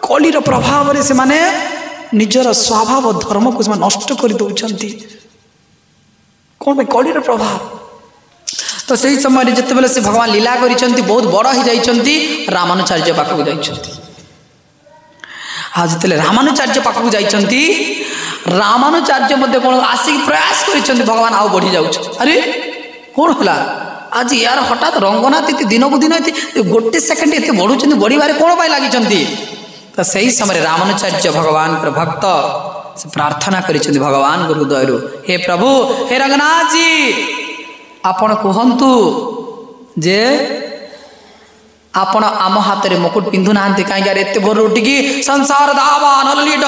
[SPEAKER 1] कलिर प्रभाव से माने निजर स्वभाव धर्म को नष्ट कर दौरान कौन कलिर प्रभाव तो सही समय जिते बेले से भगवान लीला करिसेंती बहुत बड़ हो जाइछंती रामानुचार्य पाखक जाइछंती हाँ जिते रामानुचार्य पाखक जाइछंती रामानुचार्य मध्य कौन आसिक प्रयास करिसेंती भगवान आउ बढ़ी जाउछ अरे कौन होला आज यार हठात रंगनाथ इति दिन को दिन गोटे सेकेंड एत बढ़ुछंती बढ़िबारे कौन पाई लागिछंती तो सही समय रामानुचार्य भगवान भक्त से प्रार्थना करिसेंती भगवान हृदय हे प्रभु हे रंगनाथ जी आपण कहतु जे आपण आम हाथ में मुकुट पिंधु ना कहीं एत भोर उठिकी संसार दावान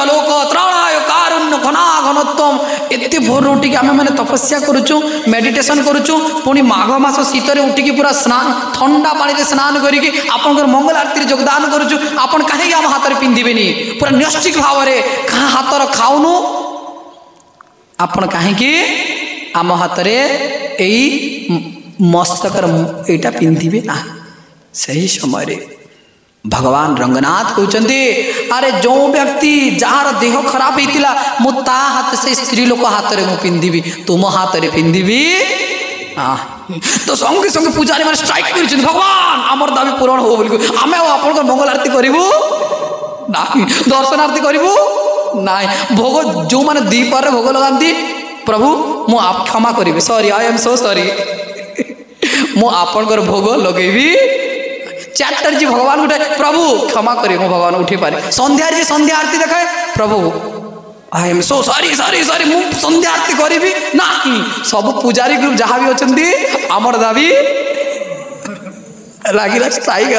[SPEAKER 1] लोक त्राणाय कारुण्य घना घनत्व एत भोर उठिकी आम मैंने तपस्या करुचु मेडिटेशन करुचु पुणी माघ मास शीतर उठिकी पूरा स्नान ठंडा पानी स्नान करके आपन मंगल आरती योगदान करुचु आपण कहीं आम हाथ में पिंधिबेनी पूरा निश्चित भाव में क्या हाथर खाऊनु आपण कहीं आम हाथ में यही मस्तक एटा पिंधिबे ना सही समय भगवान रंगनाथ कहते अरे जो व्यक्ति जार देह खराब होता मु ता हाथ से स्त्री लोक हाथ में मु पिंधिबी तुम हाथ में पिंधिबी तो संगे संगे पूजारी मैंने स्ट्राइक कर भगवान आमर दाबी पूरण हो बोल आम आप मंगल आरती करूँ ना दर्शन आरती करूँ ना भोग जो मैंने दीपर भोग लगाती प्रभु मु आप क्षमा करी sorry I am so sorry मु आपनकर भोग लगेबी चैटर्जी भगवान गोटे प्रभु क्षमा करी मु भगवान उठी पारे संध्या जी संध्या आरती देखाए प्रभु I am so sorry sorry sorry मु संध्या आरती करी ना सब पूजारी ग्रुप जहाँ भी अच्छे आमर दाबी लगिला स्ट्राइक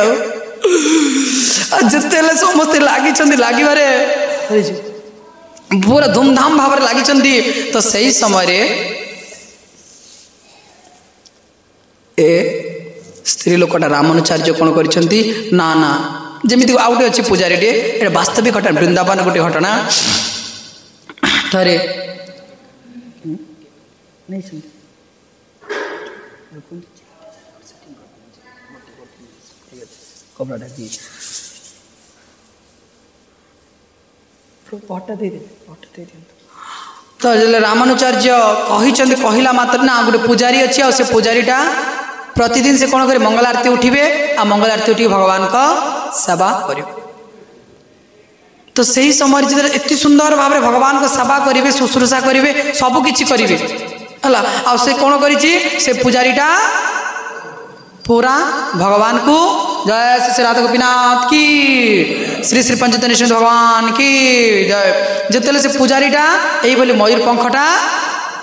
[SPEAKER 1] जिते समस्ते लगी लगे पूरा धूमधाम भाव लगी तो सही समय ए स्त्री लोकटा रामानुचार्य कौन करिसेंती ना ना जमीती आउ गोटे अच्छी पूजारी टे वास्तविक घटना वृंदावन गोटे घटना थरे तो रामानुचार्य कहला मात्र ना गोटे पूजारी अच्छी आ पूजारीटा प्रतिदिन से कौन करे मंगल आरती उठिबे आ मंगल आरती उठी भगवान का सेवा करियो तो सही समय जिते एत सुंदर भाव में भगवान को सेवा करेंगे शुश्रूषा करेंगे सबकि करेंगे है आ से कौन कर पूजारीटा पूरा भगवान को जय श्री राधा गोपीनाथ की श्री श्री पंचतनेश्वर भगवान की जय जिते से पूजारीटा यही मयूर पंखटा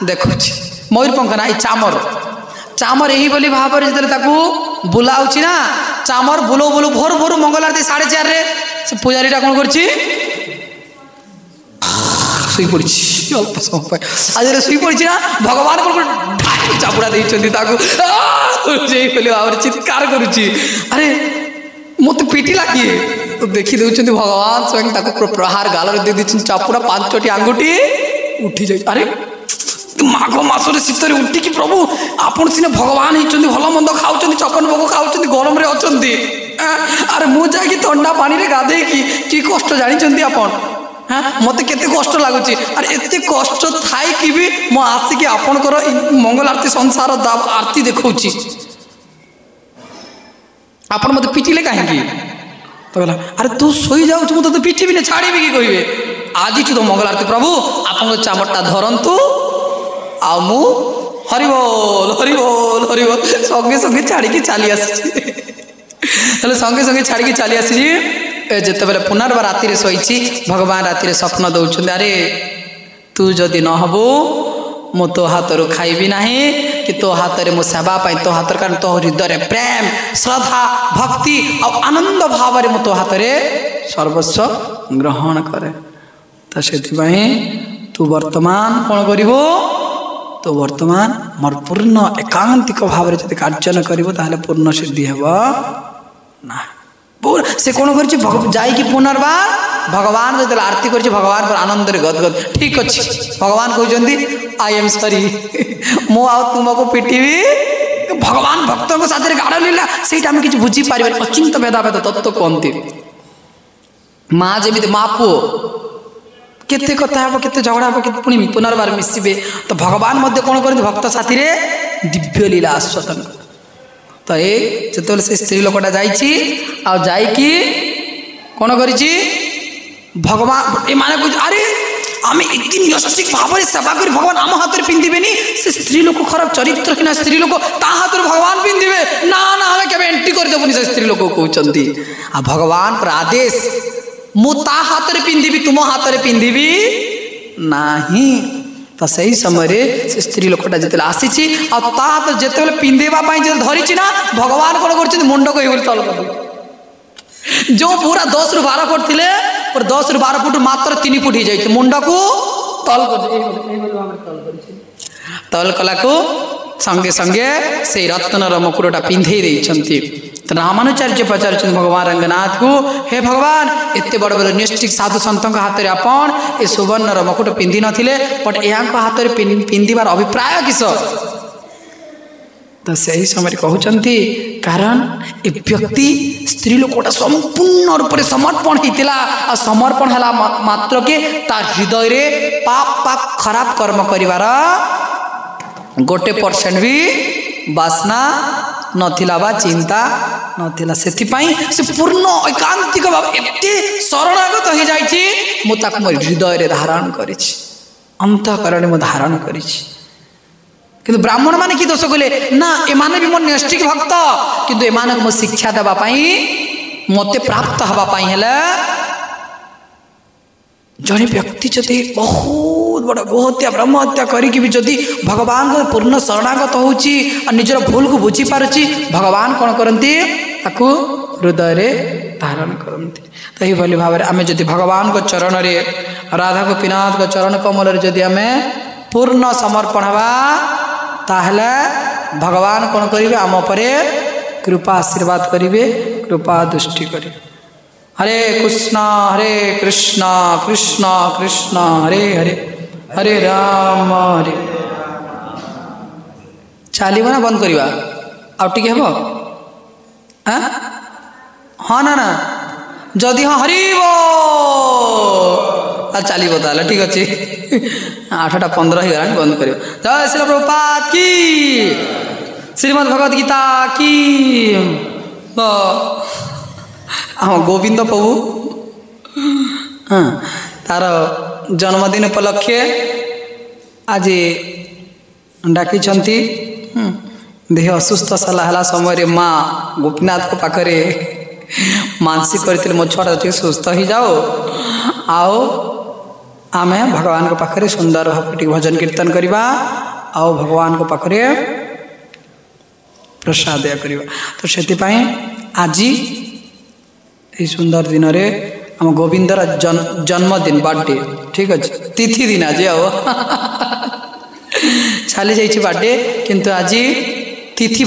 [SPEAKER 1] देखु मयूर पंख ना चामर चामर यही भाव में जो बुलाऊँ ना चामर बुलो बुलो भोर भोर मंगल आरती 4:30 से पूजारीटा कौन कर पड़ी अल्प समय आज शुई पड़ी ना भगवान को चापुड़ा देते भाव चित्कार करुच्ची अरे मत पिटिला किए तो देखी दे भगवान स्वयं प्रहार गाल दे दी चापुड़ा 5टी आंगुठी उठी जाए अरे माघ मासरे शीत उठिकी प्रभु आपन सीने भगवान होती भल मंद खाऊँ 56 भोग खाऊँ गरम रे अच्छा अरे मुझे थंडा पानी रे गाधे कि कष्ट जानी आपन हाँ मत केते कष्ट लगुच अरे एत कष्ट थाई कि भी मो आसिकी आपणकर मंगल आरती संसार आरती देखौची आपण मत पिटिले कहीं तो कहला अरे तू सोई जाऊ मुझे पिटी भी छाड़ी कि कहे आज तो मंगल आरती प्रभु आप चामटा धरतु आ मु हरिबोल हरिबोल हरिबोल संगे संगे छाड़ी चली आसी संगे संगे छाड़ी चली आसी जिते बेले पुनर्बार राति शोची भगवान राति स्वप्न दौरान अरे तू जदि न हबू मु तो हाथ खाइबी ना कि तो हाथ में मो सेवा पाई तो हाथ कारण तो हृदय प्रेम श्रद्धा भक्ति और आनंद भाव में तो हाथ में सर्वस्व ग्रहण करे तो से तू वर्तमान कौन कर तो वर्तमान मोर पूर्ण एकांतिक भाव में जब कार्य कर पूर्ण सिद्धि हेब ना से कौन कर पुनर्बार भगवान जो आरती कर भगवान पर आनंद गदगद ठीक अच्छे भगवान कहते आई एम सॉरी मु तुमको पिटिबी भगवान भक्तों साथ गाढ़ लीला से आम कि बुझीपार अचिंत भेदाभेद तत्व कहते माँ जमी माँ पुओ केते कथा हे केते झगड़ा हे पुणी पुनर्बार मिसबे तो भगवान मध्य कौन करते भक्त साथी दिव्य लीला आस्वादन तो ये जो से स्त्री लोकटा जाकि कौन कर भगवान ए माने अरे आम इतनी निष्ठिक भाव में सेवा कर भगवान आम हाथ में पिंधे से स्त्री लोक खराब चरित्रहीन स्त्री लोक ता हाथ में भगवान पिंधे ना ना हमें केवल एंट्री करदेबुनि से स्त्री लोक कहते आ भगवान पर आदेश मु ता हाथ में पिंधि तुम हाथ में पिंधि नाही तो सही समय से स्त्री लोकटा जिते आसी जिते पिंधेवाई जो धरी ना भगवान कौन कर मुंड को तल कर जो पूरा 10 ରୁ 12 फुट थे 10 ରୁ 12 फुट मात्र 3 फुट ही जाए मुंड को तल तल कला को संगे संगे से रत्नर मुकुटटा पिंधे देइछंती तो रामानुचार्य पचार भगवान रंगनाथ को हे भगवान एत बड़ बड़ निष्ठिक साधु सतों हाथ में आपण ए सुवर्णर मुकुट पिंधि नथिले बट यहाँ हाथ में पिंधार अभिप्राय किस तो सही समय कहते कारण ए व्यक्ति स्त्री लोकटा संपूर्ण रूप से समर्पण होता आ समर्पण है मात्र के तार हृदय रे पाप पाप खराब कर्म करिवार 1% भी वासना नथिला बा चिंता नथिला से पूर्ण एकांतिक भाव एते शरणागत हो जाइछि मु ताक मोर हृदय रे धारण करिछि अंतःकरण में धारण करिछि किंतु ब्राह्मण माने की दोष कहले ना एमाने भी मोर निष्ठिक भक्त किंतु एमानक मो शिक्षा देबा पई मते प्राप्त हवा पई हेला जड़े व्यक्ति जदि बहुत बड़ा गोहत्या ब्रह्म हत्या करी भी जदि भगवान को पूर्ण शरणागत होउची और निजर भूल को बुझी पारुची भगवान कौन करती ताकू हृदय रे धारण करती तो यही भली भाव आम जदि भगवान को चरण रे राधा गोपीनाथ को चरण कमल रे जदि आम पूर्ण समर्पण हवा ताहले भगवान कौन करेंगे आम परे कृपा आशीर्वाद करेंगे कृपा दृष्टि करेंगे हरे कृष्ण कृष्ण कृष्ण हरे हरे हरे राम हरे चलो ना बंद करवा आउ टे हम हाँ ना ना जदि हाँ हरिबो चलो ताले ठीक अच्छे 8:15 ही गला बंद करियो जय श्री प्रभुपाद की श्रीमद् भगवद गीता की हम गोविंद प्रभु हाँ तार जन्मदिन उपलक्षे आज डाकी देह असुस्थ सलाहला समय माँ गोपीनाथ को पाखरे मानसिक करते मो छुआ टे सुस्थ हो जाओ आओ आमे भगवान को पाखरे सुंदर भाव भजन कीर्तन करवा आओ भगवान को पाखरे प्रसाद करवा। तो से आज ये सुंदर दिन रे आम गोविंदर जन्मदिन बर्थडे ठीक अच्छे तिथि दिन आज आओ चली जाइए बर्थडे किंतु आज तिथि